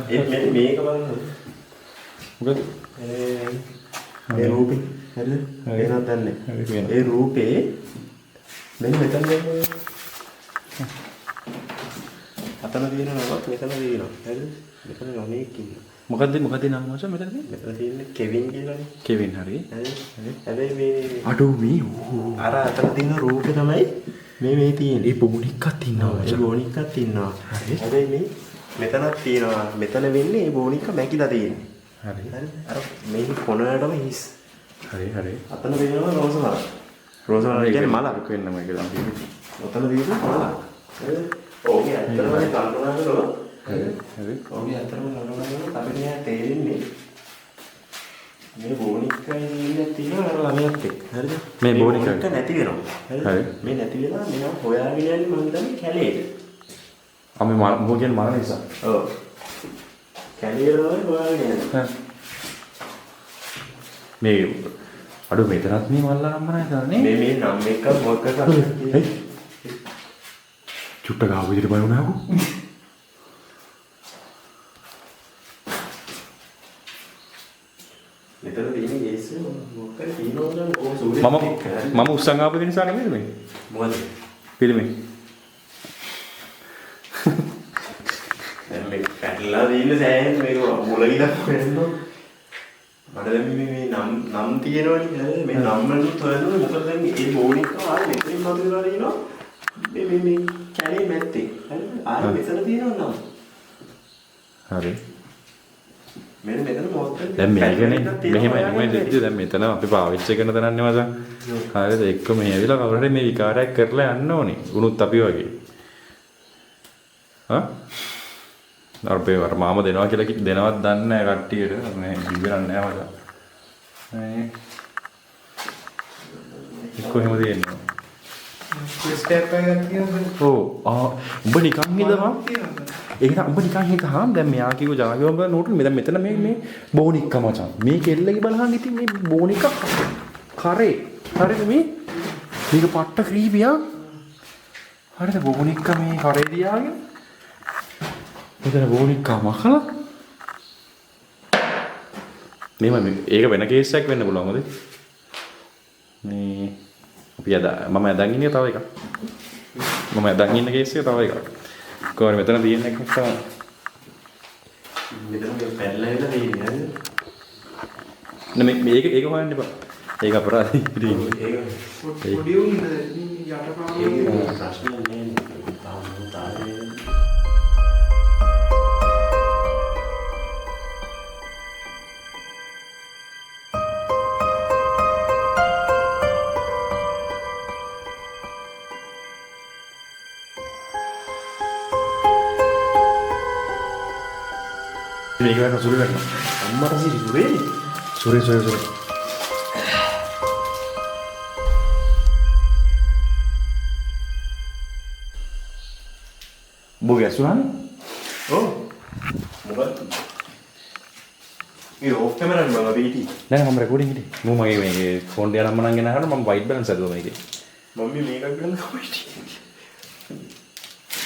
මේක බලන්න. මොකද? ඒ රූපේ හරිද? වෙනත් දන්නේ. ඒ රූපේ මෙන්න මෙතන අතන තියෙන නමක් මෙතන තියෙනවා. හරිද? මෙතන ගණේක් ඉන්නවා. මොකද්ද නම මචං මෙතන තියෙන්නේ? මෙතන තියෙන්නේ කෙවින් කියලානේ. කෙවින් හරි. හැබැයි මේ අඩෝ මේ අර අතන තියෙන රූපේ තමයි මේ තියෙන්නේ. ඒ බොනික්කත් ඉන්නවා. ඒ බෝනික්කත් ඉන්නවා. හැබැයි මේ මෙතනක් තියෙනවා. මෙතන වෙන්නේ ඒ බෝනික්ක මැකිලා තියෙන්නේ. හරි. හරි. අර මේ කොනටම හිස්. හරි. අතන තියෙනවා රෝස මල. රෝස මල කියන්නේ මලක් වෙන්නම ඒක තමයි. ඔතන තියෙන්නේ මලක්. හරිද? ඕකේ ඇත්තටම කල්පනා කරලා හරි. ඕකේ ඇත්තටම කල්පනා කරලා අපිට නෑ තේරෙන්නේ මේ බෝනික්කයි තියෙනවා අර ළමයාත් එක්ක. හරිද? මේ බෝනික්ක නැති වෙනවා. හරිද? මේ නැති වෙලා මෙයා හොයාගෙන යන්නේ මම දන්නේ කැලේට. අපි මොකද කියන්නේ මරණ නිසා. ඔව්. කැලේට තමයි හොයාගෙන යන්නේ. මේ අඩෝ මෙතනත් මේ මල්ලා නම් නැහැ කරන්නේ. මේ නම් එක මොකක්ද? චුට්ට ගාව විදිහට බලුණාකෝ. මෙතන තියෙන කේස් එක මොකක්ද කියනවනම් ඕක සූර්ය මම උස්සන් ආපු නිසා නෙමෙයි මේ. මොකද? පිළිමේ. දැන් මේ කැඩලා තියෙන සෑහෙන මේක මුලවිලා වෙනවා. මට දැන් මේ නම් තියෙනවනේ නේද? මේ නම් වලට හොයනවා මොකද දැන් මේ බෝනික්ක ආයේ මෙතනින් මතුවලා තියෙනවා. මේ කැලේ මැත්තේ. හරිද? ආයේ මෙතන තියෙනවා නම්. හරි. මෙතන මොකක්ද? දැන් මේකනේ මෙහෙමයි දැන් මෙතන අපි පාවිච්චි කරන තැනන්නේ මචං. හරිද? එක්ක මේ ඇවිල්ලා කවුරු හරි මේ විකාරයක් කරලා යන්න ඕනේ. උනුත් අපි වගේ. හා? අරපේ වර මාම දෙනවා කියලා දෙනවත් දන්නේ නැහැ කට්ටියට. මේ ඉවරන්නේ නැහැ මචං. මේ එක්ක එහෙම දෙන්නේ. ස්ටෙප් එකක් තියෙනවා. ඔව්. උඹ නිකන් හිතවා. ඒක නම් උඹ නිකන් හිතහම දැන් මෙයා කිව්ව ජාගියෝම බලන නෝටු මෙතන මේ බෝනික්ක මචං. මේ කෙල්ලගේ බලහන් ඉතින් මේ බෝනික්ක කරේ. හරිද මේ? මේක පට්ට ක්‍රීපියා. හරිද බෝනික්ක මේ කරේ දියාගෙන. මෙතන බෝනික්ක මහලා. මේක වෙන කේස් එකක් වෙන්න පුළුවන් මොකද? මේ අපි මම අදන් ඉන්නේ තව එකක්. මම අදන් ඉන්න කේස් එක තව එකක්. කොහොමද මෙතන තියෙන එකක් තමයි. මෙතන පැනලා ඉඳලා තියෙන්නේ නේද? නේ මේක හොයන්න එපා. ඒක අපරාධයි. ඒක පොඩි උන් යටපාඩම් ප්‍රශ්න නෑ. තාම මේක වෙන සුරි වෙන්න. අම්මට සිරි සුරේ. සුරි. බෝගැසුවානේ? ඔව්. මොකද? මේ ඕෆ් කැමරාවෙන් මම බීටි. නෑ මම රෙකෝඩින් හිටියේ. මම මගේ මේ ෆෝන් එක නම් මනම් ගෙන අහන්න මම වයිට් බැලන්ස් හදුවා මේකේ. මම මේකක් ගන්න කොයිටි.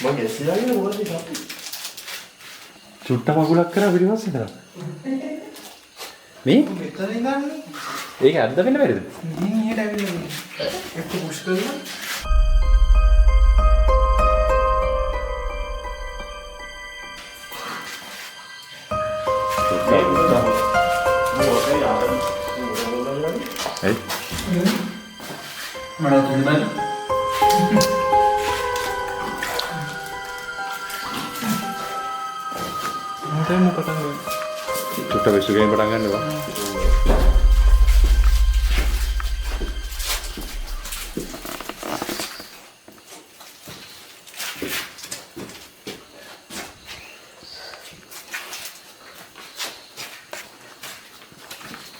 මම ගැසිලාගෙන මොකද කරන්නේ? චුට්ට මගුලක් කරා පිටිපස්සේ කරා. මේ මෙතන ඉඳන් ඒක ඇද්ද වෙන්න බැරිද? ඉතින් ඊට ඇවිල්ලා එක පුෂ් කරලා ඒ මට දෙන්න මොකටද චුට්ට විශ්ව ගේම් පටන් ගන්නවා.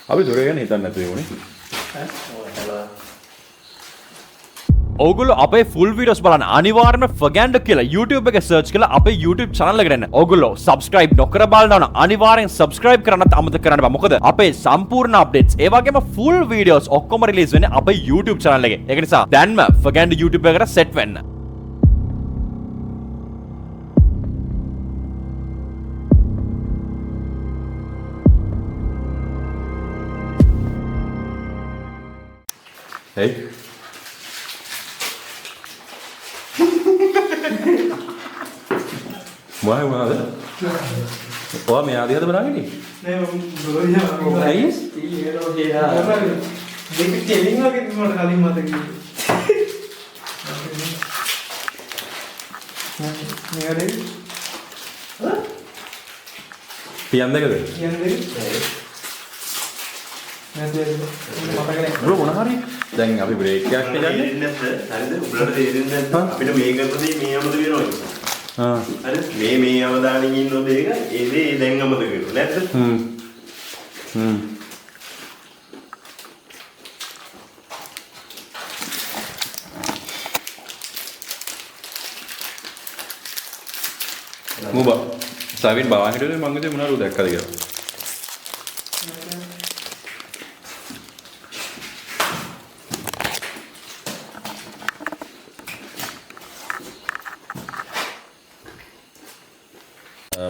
අපි දොර ගැන හිතන්න නැතුව උනේ. ඕගොල්ලෝ අපේ ෆුල් වීඩියෝස් බලන්න අනිවාර්යයෙන්ම ෆගෑන්ඩෝ කියලා YouTube එකේ සර්ච් කරලා අපේ YouTube channel එකට එන්න. ඕගොල්ලෝ subscribe නොකර බලනවා නම් අනිවාර්යෙන් subscribe කරන්නත් අමතක කරන්න බෑ. මොකද අපේ සම්පූර්ණ updates ඒ වගේම full videos ඔක්කොම release වෙන්නේ අපේ YouTube channel එකේ. ඒක නිසා දැන්ම ෆගෑන්ඩෝ YouTube එකට set වෙන්න. Hey. Why මොනවද? ඔයා මේ ආදිහද බලන්නේ? නෑ මම ගොඩියා. ඇයි? දෙක කෙලින් වගේ මට කලින් මතකයි. මේකද? පියන් දෙකද? කියන්නේ බ්‍රෝ මොන හරි දැන් අපි බ්‍රේක් එකක් යන්නේ හරිද? උඹලට තේරෙන්නේ නැත්නම් අපිට මේ කරපදී මේ අමතක වෙනවා. හරි මේ අවදානින් ඉන්න දෙයක ඒ දේ දැන් අමතක වෙනවා නැද්ද? මුබා සවින් බාහිර හිටියේ මං හිතුවේ මොනවද දැක්කද කියලා.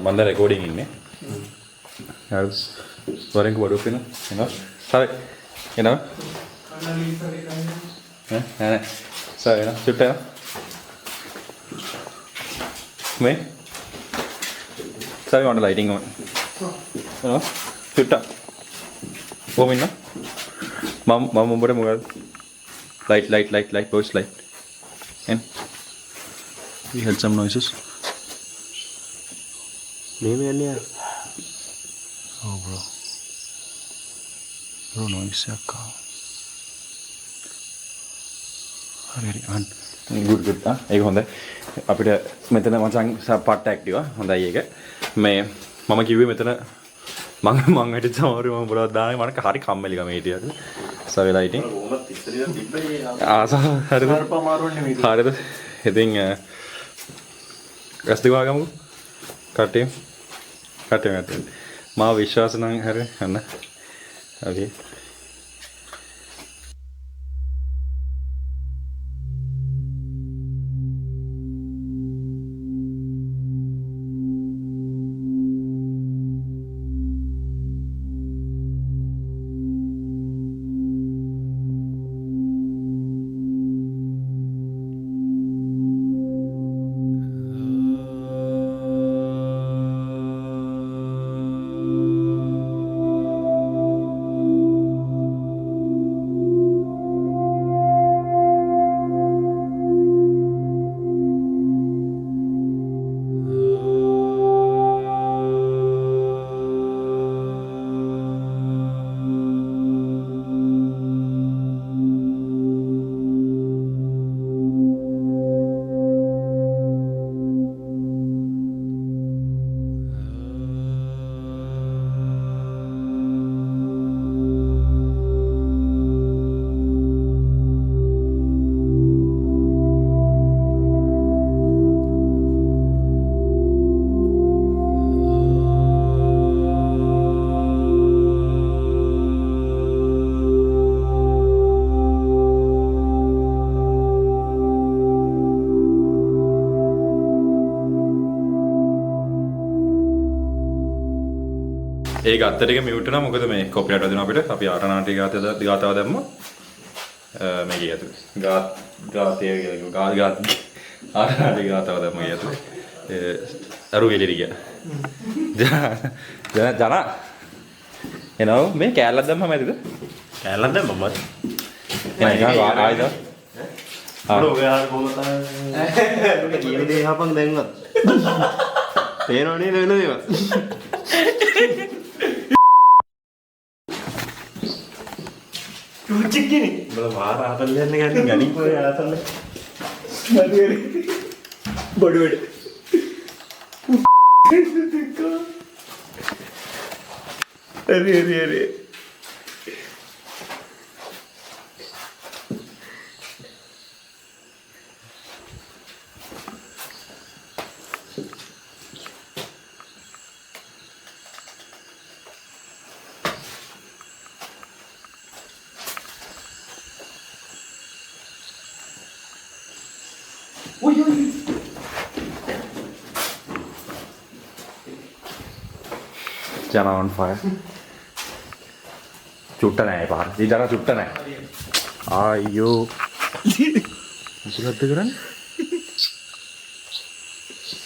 මම දැන් රෙකෝඩින් ඉන්නේ. හරි. වරෙන් කොඩු වෙන. එනවා. සරි. එනවා. නෑ. සරි එනවා. චුට්ට එනවා. මේ. සරි වන්ට ලයිටින් on. එනවා. චුට්ට. කොහොම ඉන්න? මම උඹට මොකද? Light, boys, light. And we had some noises. මේව යන්නේ යා. Oh bro. Bro noise එකක් ආවා. හරි අන් good ඒක හොඳයි. අපිට මෙතන මචං පට්ට ඇක්ටිව් හොඳයි ඒක. මේ මම කිව්වේ මෙතන මං හිටිය සමහරව මම බලවත් දාන්නේ මට හරි කම්මැලි ගම හිටියද. සරි ලයිටින්. කොහොමද ඉස්සෙල්ලා තිබ්බේ ආසා හරිද? හරිද? ඉතින් ගස් දිවා ගමු. කටේ මාව විශ්වාස නම් හරි අන්න okay ඒ ගත්ත ටික මියුට් වෙනවා මොකද මේ කොපිරයිට් වදිනවා අපිට අපි ආරණාටි ගාතාව දැම්මා මේක ඇතුලේ ගාතය කියලා ආරණාටි ගාතාව දැම්මා ඇතුලේ අරු එළියට ගියා ජන එනවා මේ කෑල්ලක් දැම්මම ඇතිද කැලලක් දැම්මම එනවා ආයිද ඔයා කොහොමද කියන දේ හපන් දැන්වත් පේනව නේද වෙන දේවල් චික්කිනේ බල මාර ආතල් යන්න ගන්නේ ගණින් පොය ආතල් බඩ අरे Jana on fire. චුට්ට නෑ පාර. ඊටර චුට්ට නෑ. අයියෝ. මොකද කරන්නේ?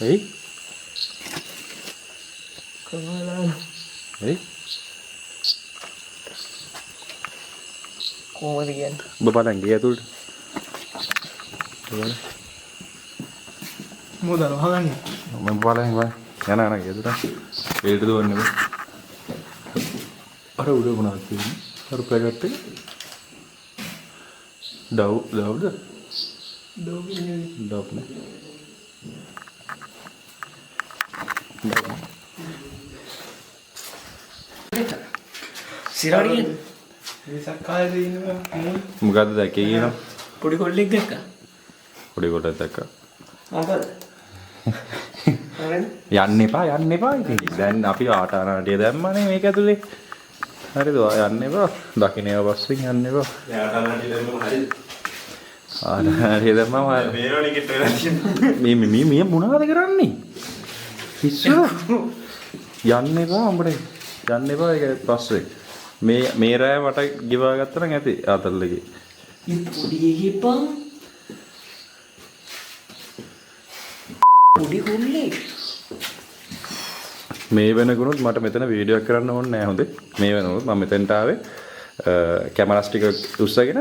එයි. එයි. කොහොමද කියන්නේ? ඔබ බලන් ගිය ඇතුළට. මොදර වහගන්නේ. මම බලන් යන ගිය ඇතුළට. ඒකට දුවන්නේ. අර උඩ මොනවද තියෙන්නේ? අර පැකට් එක. දවුද? දව් නේ. සිරාට කියන්නේ විසක් කාලේ ඉන්නවා. මොකද්ද දැක්කේ කියනවා? පොඩි කොල්ලෙක් දැක්කා. පොඩි කොට දැක්කා. මොකද? යන්න එපා ඉතින්. දැන් අපි ආටානාටිය දැම්මනේ මේක ඇතුලේ. හරිද? යන්න එපා. දකින්නව පස්සෙන් යන්න එපා. ආටානාටිය දැම්මම හරිද? ආටානාටිය දැම්මම මේනෝනේ කිට් වෙලා තියෙනවා. මේ මොනවද කරන්නේ? පිස්සු. යන්න එපා උඹට. යන්න එපා ඒක පස්සේ. මේ රෑ වට ගෙවා ගත්තා නම් ඇති ආතල්ලගේ. මේ පොඩි එකෙපන්. පොඩි කොල්ලෙක්. මේ වෙනකුණුත් මට මෙතන වීඩියෝ එකක් කරන්න ඕනේ නැහැ හොඳේ. මේ වෙනකුණුත් මම මෙතෙන්ට ආවේ කැමරාස් ටික උස්සගෙන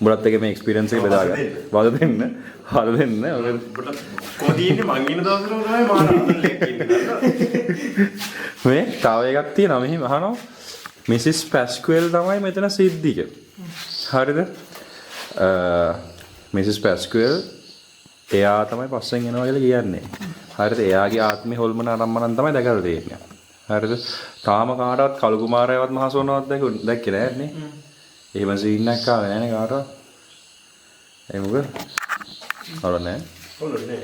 උඹලත් එක මේ එක්ස්පීරියන්ස් එක බෙදා ගන්න. වද දෙන්න. කොහොදීන්නේ මං ඉන්න දවසට තමයි මාන අතල්ලෙක් ඉන්නේ. මේ තව එකක් තියෙනවා මෙහෙම අහනවා. මිසිස් පැස්කුවෙල් තමයි මෙතන සිද්ධික. හරිද? මිසිස් පැස්කුවෙල් එයා තමයි පස්සෙන් එනවා කියලා කියන්නේ. හරිද? එයාගේ ආත්මේ හොල්මන ආරම්මණන් තමයි දැකලා තියෙන්නේ. හරිද? තාම කාටවත් කලු කුමාරයවත් මහසෝනවත් දැක්කේ නැහැ නේ. එහෙම සීන් එකක් ආවේ නැහැ නේ කාටවත්. ඒ මොකද? අර නැහැ. හොල්ලන්නේ.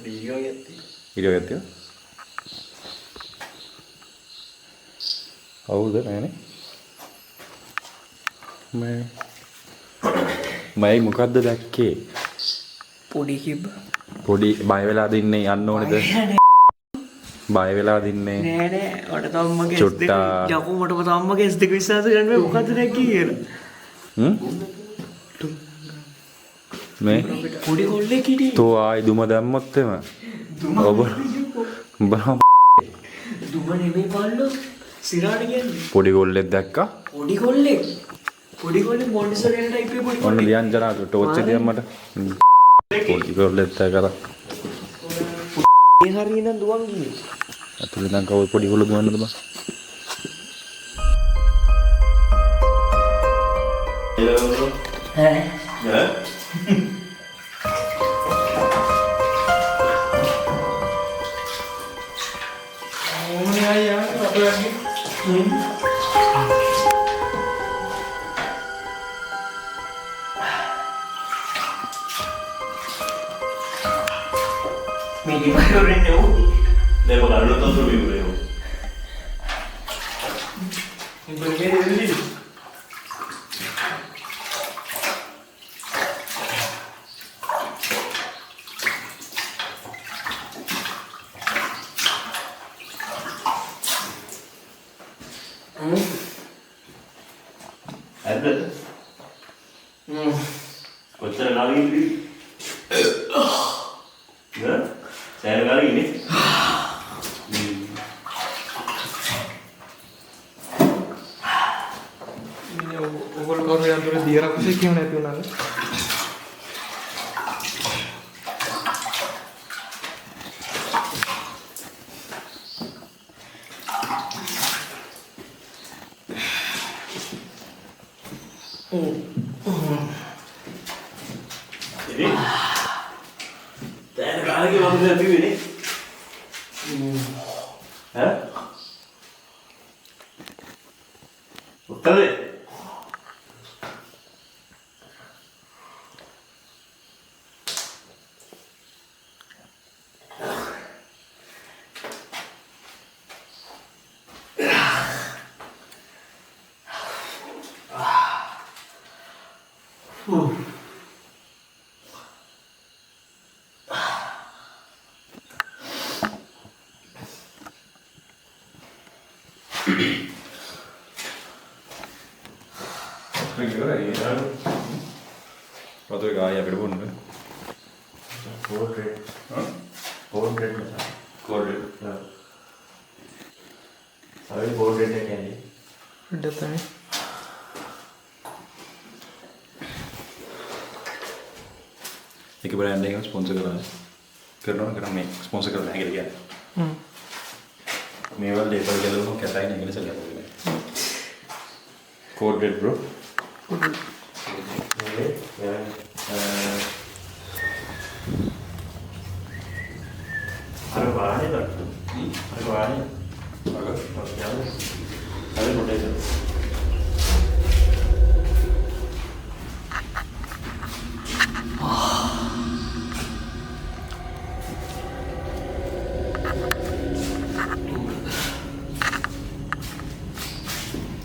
වීඩියෝ එකක් තියෙනවා. වීඩියෝ එකක් තියෙනවා. හවුද නෑනේ. මම මොකද්ද දැක්කේ? පොඩි කිබ්බ. පොඩි බය වෙලා දින්නේ යන්න ඕනේද? බය වෙලා දින්නේ. නෑ නෑ මට තම්මගේ චුට්ටා. යකෝ මට තම්මගේ S2 විශ්වාස කරන්න බෑ මොකද්ද දැක්කේ කියලා. මේ පොඩි කොල්ලෙක් හිටියේ. තෝ ආයි දුම දැම්මොත් එම. ඔබ දුම නෙමෙයි බල්ලෝ. සිරාට කියන්නේ. පොඩි කොල්ලෙක් දැක්කා. පොඩි කොල්ලෙක්. පොඩි කොල්ලෙක් මොන්ටිසෝරියන් ටයිප් එකේ පොඩි ඔන්න කොල්ලෙක්. ලියන් ජනා ටෝච් එක දියන් මට. පොඩි කොල්ලෙක් දැක්කලා. ඒ හරියනම් දුවන් ගියේ. අතුලේ නම් කවුරු පොඩි කොල්ල දුවන්නද බං? ඈ ඈ ඕනේ අයියා අපේ මේ ඉවරෙන්නේ නෝ. දැන් මොකද අරලොත් අතුරු විවරේ. ඉබ්බේ දෙන්නේ. ඇද්ද? කොච්චර කාලෙක ඉඳි? නෑ? සෑහෙන කාලෙක ඉන්නේ. ඔයගොල්ලෝ කවුරු යන්තර දියර කුසේ කියව නැති උනාද? ඉතින් දැන් කාලෙක වගේ බිව්වේ ඈ? උත්තරේ වතුර ගායි අපිට බොන්න. Portrait. කෝල්ඩ්. Sorry, portrait එකනේ. ඉඩ තමයි. එක බ්‍රෑන්ඩ් එකක් ස්පොන්සර් කරනවා මේ ස්පොන්සර් කරලා නැහැ කියලා කියන්නේ. මේවල් ලේබල් ගලවන කැතයි නේ ඉංග්‍රීසි ලියන්නේ. Code red bro. අර වාහනේ අර වාහනේ අර මොඩේද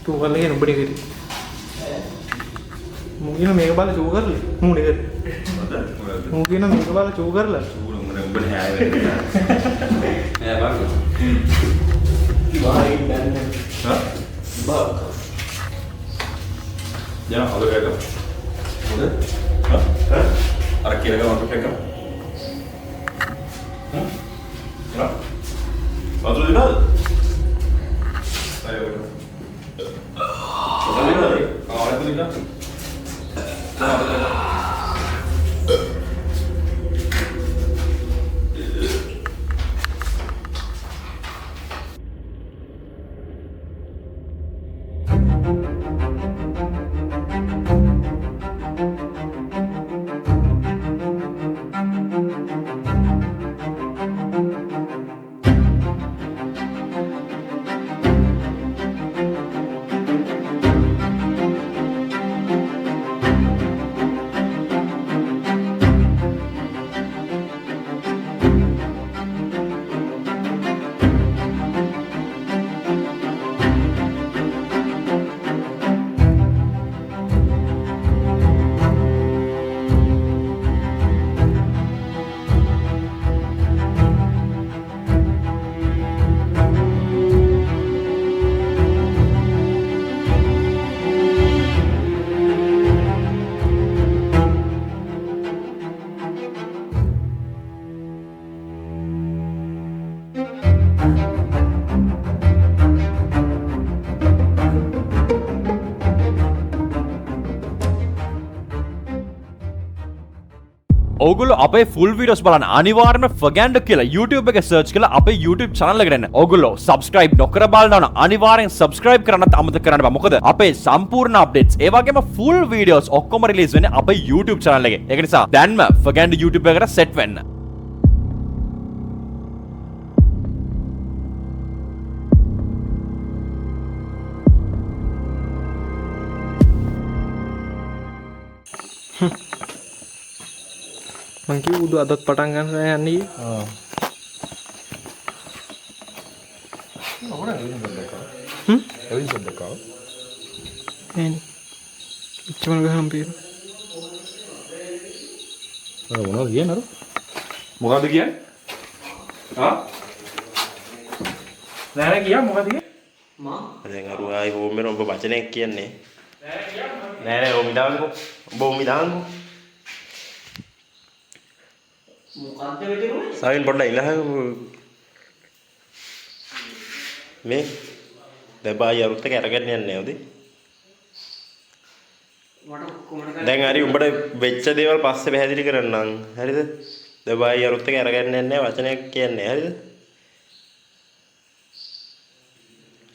तू कर लेकिन बड़ी करी मुझे ना मेरे बाल चू कर ले मुझे कर मुझे ना मेरे बाल चू कर ले උඹ නෑ නෑ බං. වාහනේ දැන් හා? බා යන හදවත. මොකද? හා? අර කියලා ගමන් ටෙක් එක. හා? වතුර දිනවද? අයියෝ. වතුර දිනවද? ආයෙත් දිනනවා. ඔගොල්ලෝ අපේ ෆුල් වීඩියෝස් බලන්න අනිවාර්යයෙන්ම ෆගැන්ඩෝ කියලා YouTube එකේ සර්ච් කරලා අපේ YouTube channel එකට එන්න. ඔගොල්ලෝ subscribe නොකර බලනවා නම් අනිවාර්යෙන් subscribe කරන්නත් අමතක කරන්න බෑ. මොකද අපේ සම්පූර්ණ updates ඒ වගේම full videos ඔක්කොම release වෙන්නේ අපේ YouTube channel එකේ. ඒක නිසා දැන්ම ෆගැන්ඩෝ YouTube එකට set වෙන්න. මං කිව්ව උදු අදත් පටන් ගන්න යන්නේ. එන් ඉච්චමන ගහම් පීර. මොනවද කියන්නේ අර? මොකද්ද කියන්නේ? ආ? නෑ ගියා මොකද කියේ? දැන් අර ආයි හෝම් එකේ ඔබ වචනයක් කියන්නේ නෑ නෑ ඔබ ඉඳන්කෝ ඔබ ඉඳන්කෝ මොකක්ද වෙන්නේ? සාවින් පොඩ්ඩක් ඉලහක මේ දෙබායි අරුත් එක අරගෙන යන්නේ නැවද? මට කොමඩ දැන් හරි උඹට වෙච්ච දේවල් පස්සේ පැහැදිලි කරන්නම්. හරිද? දෙබායි අරුත් එක අරගෙන යන්නේ නැහැ වචනයක් කියන්නේ. හරිද?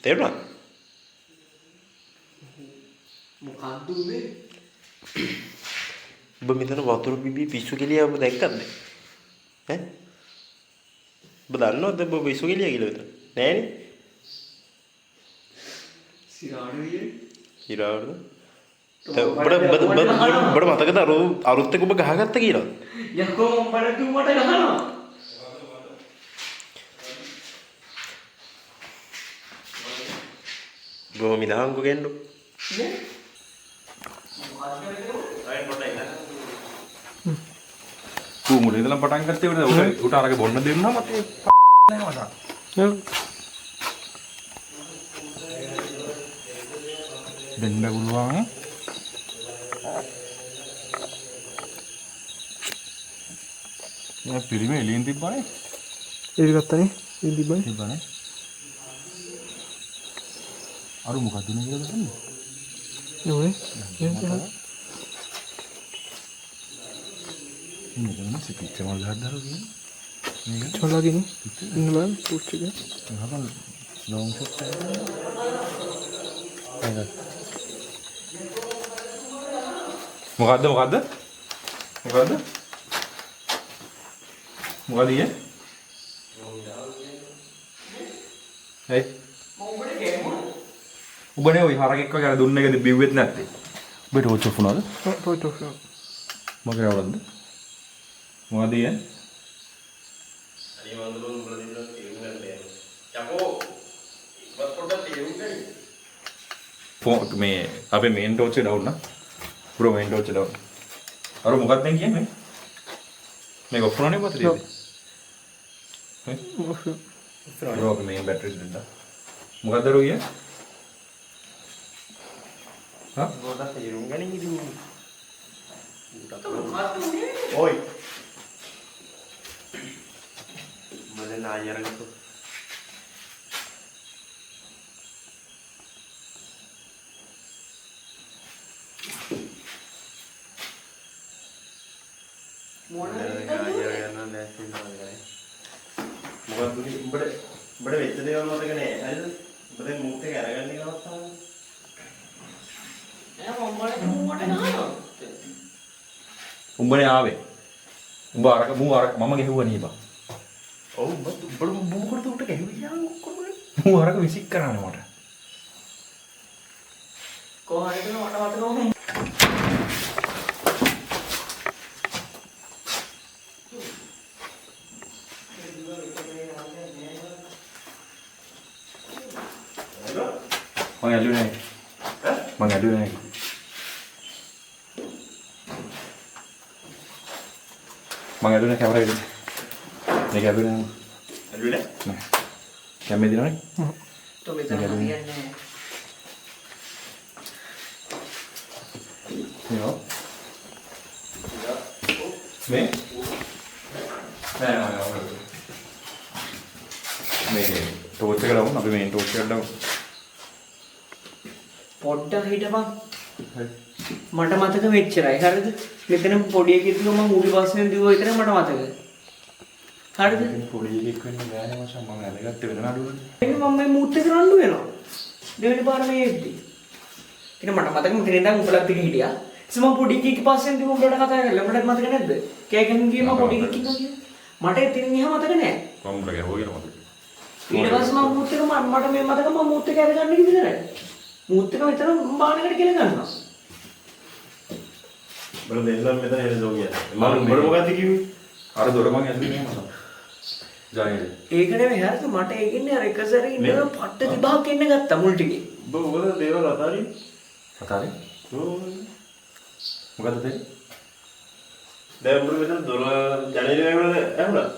තේරුණා? මොකක්ද උනේ? ඔබ මෙතන වතුර බිබී පිස්සු කෙලිය ඔබ දැක්කද? ඈ? ඔබ දන්නවද ඔබ පිස්සු කෙලිය කියලා මෙතන? නෑනේ. සිරාඩ වියේ. ඉරාවද? ඔබට මතකද අරුත් එක ඔබ ගහගත්ත කියලා? යකෝ උඹට මට ගහනවා. බොහොම ඉඳහන්කෝ ගෙන්නු. නේ? මුලින් ඉඳලා පටන් ගත්තේ වෙනද? උට අරගෙන බොන්න දෙන්නා මට නෑ මචං. දෙන්න පුළුවන්. දැන් පිළිම එළියෙන් තිබ්බනේ. ඒක ගත්තනේ. ඉතින් තිබ්බනේ. තිබ්බනේ. අර මොකක්ද නේ කියලා ගන්නේ? නෝනේ. එහෙනම් මේක නම් සිපිච්ච මල් ගහද්දාරෝ කියන්නේ. මේක චොල්ලාගෙන ඉන්න බලන්න පෝස්ට් එක. ගහපන් ලොං ෂොට් එක. මොකද්ද? මොකද ඊයේ? හයි. උඹනේ ওই හරකෙක් වගේ අර දුන්න එකද බිව්වෙත් නැත්තේ. උඹ ටෝච් ඔෆ් වුණාද? Torch off. මගේ රවලද? මොකද ඊයේ? මේ අපේ මේන් ටෝච් එක ඩවුන් නා. බ්‍රෝ මේන් ටෝච් එක ඩවුන්. අර මොකක්ද දැන් කියන්නේ? මේක ඔෆ් වුණානේ මොකද ඉතින්? බ්‍රෝ අපේ මේන් බැටරිස් දෙන්න. මොකක්ද අර ඊයේ? හා? ගොඩක් තේරුම් ගනින් ඉතින්. ඔයි. මම නායරකට මොකක්ද උඹට වෙච්ච දේවල් මතක නෑ හරිද? උඹ දැන් මුත් එක අරගන්න එක නවත්තා. උඹනේ ආවේ. උඹ අරක මම ගෙහුවා නේ බා. ඔව් උඹ මොකටද උට ගැහුවේ ඔක්කොම? මූ අරක විසික් කරන්නේ මට. කොහොමද මට මතක නෝනේ. මම ඇල්ලුවේ නැහැ. මම ඇල්ලුවේ නැහැ. මම ඇල්ලුවේ කැමරා එක. මේක ඇල්ලුවේ නැහැ. ඇල්ලුවේ නෑ. කැමරේ දිනවනේ. તો මෙතන හරියන්නේ නෝ. මේ නෑ මේ ටෝච් එක දාමු අපි මේන් ටෝච් එක දාමු. පොඩ්ඩක් හිටපන්. මට මතක මෙච්චරයි. හරිද? මෙතන පොඩි එකෙක් දුව මම ඌගේ බස්යෙන් දුව විතර මට මතක. හරිද? පොඩි එකෙක් වෙන්න බෑනේ මචං මම අදගත්තේ වෙන නඩුවනේ. එන්නේ මම මේ මූත් එක රණ්ඩු වෙනවා. දෙවෙනි පාර මේ එද්දි. ඉතින් මට මතක මෙතන ඉඳන් උඹලත් පිට හිටියා. ඉතින් මම පොඩි එකෙක් පස්සෙන් දුව උඹලට කතා කරලා උඹලට මතක නැද්ද? කෑගෙන් ගියේ මම පොඩි එකෙක් ඉන්නවා කියලා. මට එතනින් එහා මතක නෑ. මම උඹලා ගැහුවා කියලා මතකයි. ඊට පස්සේ මම මූත් එක මට මේ මතක මම මූත් එක අරගන්න විතරයි. මූත් එක මෙතන බානකට කියලා ගන්නවා. බල දෙන්නම් මෙතන එනසෝ කියන්නේ. මම උඹට මොකද්ද කිව්වේ? අර දොර මං ඇල්ලුවේ නෑ මචං. ජානේ. ඒක නෙමෙයි හරිද මට ඒකින්නේ අර එක සැරේ ඉඳලා පට්ට විභාග එන්න ගත්තා මුල් ටිකේ. උඹ මොකද දේවල් අතාරින්? කතාවේ මොකද්ද දෙන්නේ? දැන් උඹට මෙතන දොර ජනේලේ වල ඇහුණා.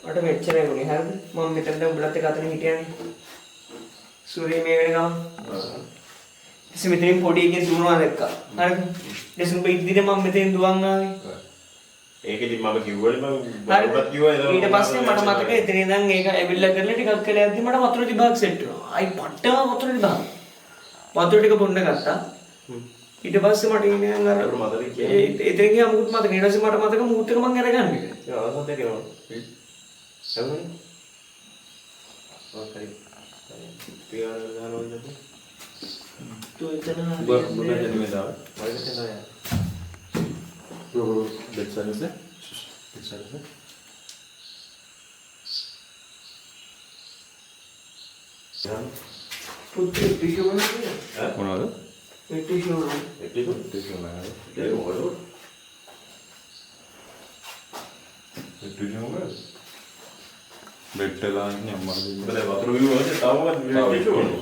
මට මෙච්චරයි වුණේ හරිද මම මෙතනට උඹලත් එක්ක අතන හිටියානේ. සූර්ය මේ වෙනකම්. ඉතින් මෙතනින් පොඩි එකෙක් දුවනවා දැක්කා. හරිද? ඊට උඹ ඉදිරිය මම මෙතෙන් දුවන් ආවේ. ඒක ඉතින් මම කිව්වනේ මම හරිද? උඹට කිව්වා ඊට පස්සේ මට මතකයි එතන ඉඳන් ඒක ඇවිල්ලා කරලා ටිකක් කියලා යද්දි මට වතුර විභාග සෙට් වුණා. ආයි පට්ටම වතුර විභාග. වතුර ටික බොන්න ගත්තා. ඊට පස්සේ මට ඉන්නේ අර මතක කියන්නේ. එතන ගියා මුකුත් මතක නෑ. ඊට පස්සේ මට මතක මූත් එක මං අරගන්න එක. ඒ අවසත් එක නෝ. එවනේ. ඔකයි. පියාර ගන්නවද? તો එතන උඹ දැන් මේ දාව. වලට එනවා. බ්‍රෝ දෙත් සර්විස් දෙත් සර්විස්. පුතේ ටිෂු වුණා. මොනවද? ටිෂු වුණා. ටිෂු නෑ. ඒ මොකද? ටිෂු නෑ. බෙට්ටලා ඉන්නේ අම්මා දෙන්න. උඹ දැන් වතුර බිව්වද? තව මොකද ටිෂු වුණා?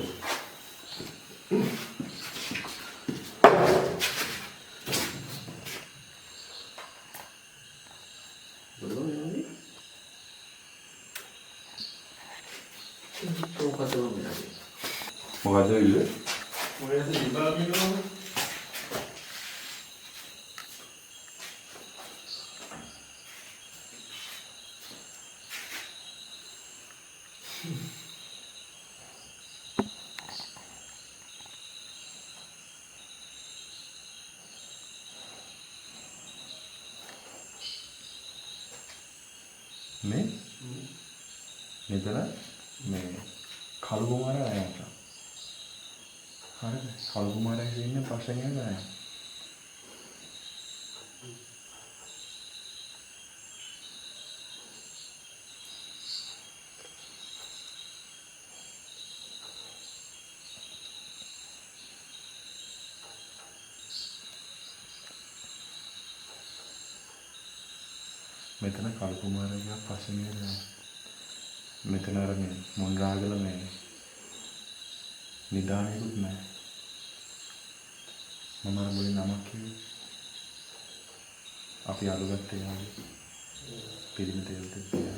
මොකද්ද ඉල්ල? මොකද විභාග කියනවා? මේ මෙතන මේ කළු කුමාරයා නැහැ. හරිද? කළු කුමාරයා ඉන්නේ පස්සෙන් නෑ. මෙතන කළු කුමාරයා පස්සෙන් නෑ. මෙතන අර මේ මොන්රාගල මේ නිදානෙකුත් නැහැ. මම අර මුලින් නමක් කිව්වේ. අපි අලුගත්තේ යාළුවෝ. පිළිම තේරුම් තියා.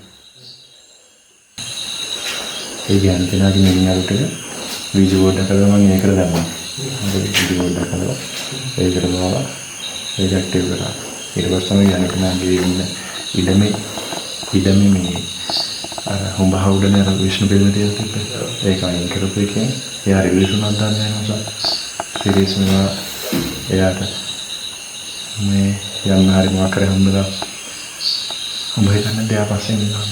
ඒ කියන්නේ කෙනාගේ මිනිහාට වීඩියෝ බෝඩ් එකකට මම ඒකට දැම්මා. හරි වීඩියෝ බෝඩ් එකකට ඒකට දාලා ඒක ඇක්ටිව් කරා. ඊට පස්සේ මම යන්නේ කෙනාගේ ඉඩමේ මේ අර හොඹහවුඩනේ අර විශ්ණු පිළිම තියලා තිබ්බේ. ඒක අයින් කරපු එකෙන් එයා රිවිෂන් එකක් දාන්න යනවා. සීරීස් මේවා එයාට මේ යන්න හරි මොකක් කරේ හම්බුනා. උඹ හිතන්නේ දෙයක් පස්සෙන් ඉන්නවා.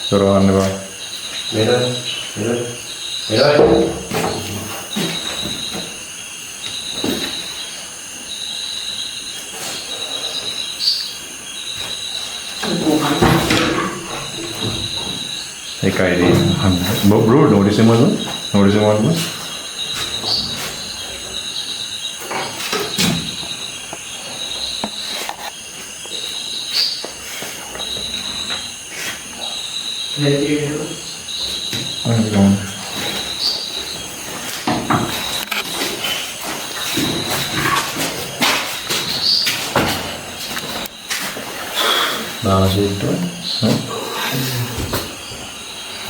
Suruhan apa? Merah. Kayak ini, bro, notice mana? Bahasa itu,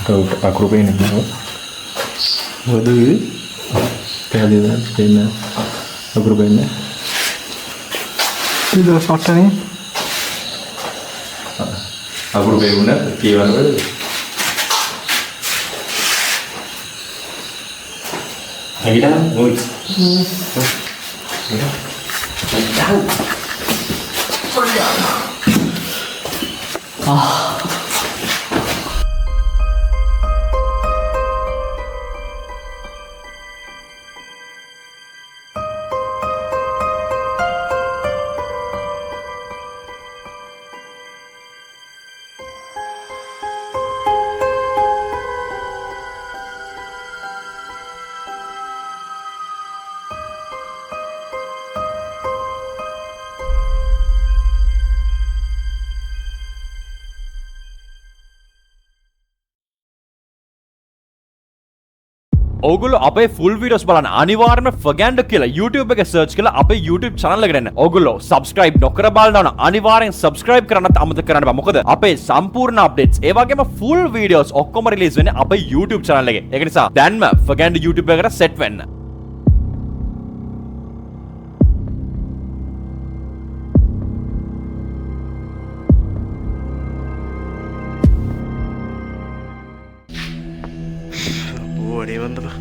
atau aku pengen apa? Waduh ini, kalian pengen aku pengen. Itu short nih. Aku pengen kian apa? Lagi dah, woi. Tahu. ඔගොල්ලෝ අපේ ෆුල් වීඩියෝස් බලන්න අනිවාර්යයෙන්ම ෆගැන්ඩ් කියලා YouTube එකේ සර්ච් කරලා අපේ YouTube channel එකට එන්න. ඔගොල්ලෝ subscribe නොකර බලනවා අනිවාර්යෙන් subscribe කරන්නත් අමතක කරන්න බෑ. මොකද අපේ සම්පූර්ණ updates ඒ වගේම full videos ඔක්කොම release වෙන්නේ අපේ YouTube channel එකේ. ඒක නිසා දැන්ම ෆගැන්ඩ් YouTube එකට set වෙන්න. Ada yang mana?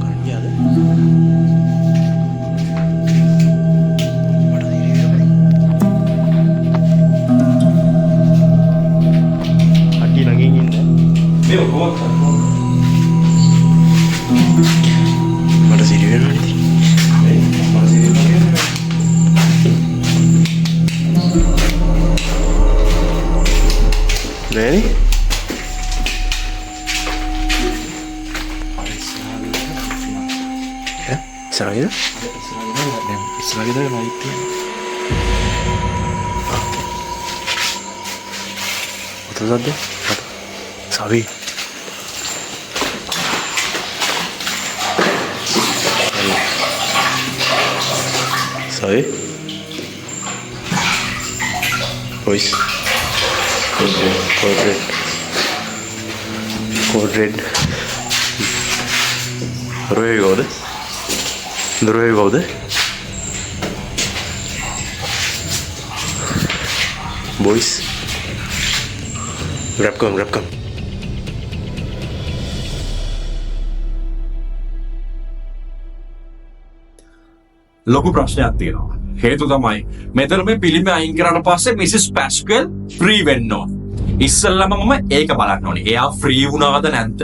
Kerja ada. Ada di sini apa? Hati lagi ingin deh. Meu, kok? Ada sini mana ni? Mana sini mana? Ready? Ya, serang itu? Serang itu yang lain itu. Betul saja. Sawi. Sawi. Boys. Code red. Roy කවුද? Roy කවුද? Boys. Grab come. ලොකු ප්‍රශ්නයක් තියෙනවා. හේතු තමයි මෙතන මේ පිළිම අයින් කරාට පස්සේ මිසිස් පැස්කල් ෆ්‍රී වෙන්න ඕන. ඉස්සෙල්ලාම මම ඒක බලන්න ඕනේ. එයා ෆ්‍රී වුණාද නැද්ද?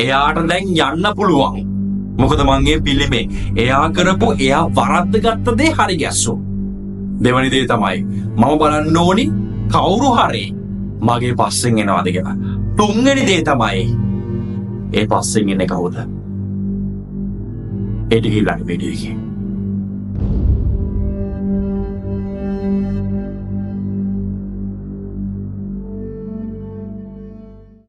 එයාට දැන් යන්න පුළුවන්. මොකද මං මේ පිළිමේ එයා කරපු එයා වරද්දගත්ත දේ හරි ගැස්සෝ. දෙවනි දේ තමයි මම බලන්න ඕනි කවුරු හරි මගේ පස්සෙන් එනවාද කියලා. තුන්වෙනි දේ තමයි ඒ පස්සෙන් එන්නේ කවුද? ඒ ටික ඊළඟ වීඩියෝ එකේ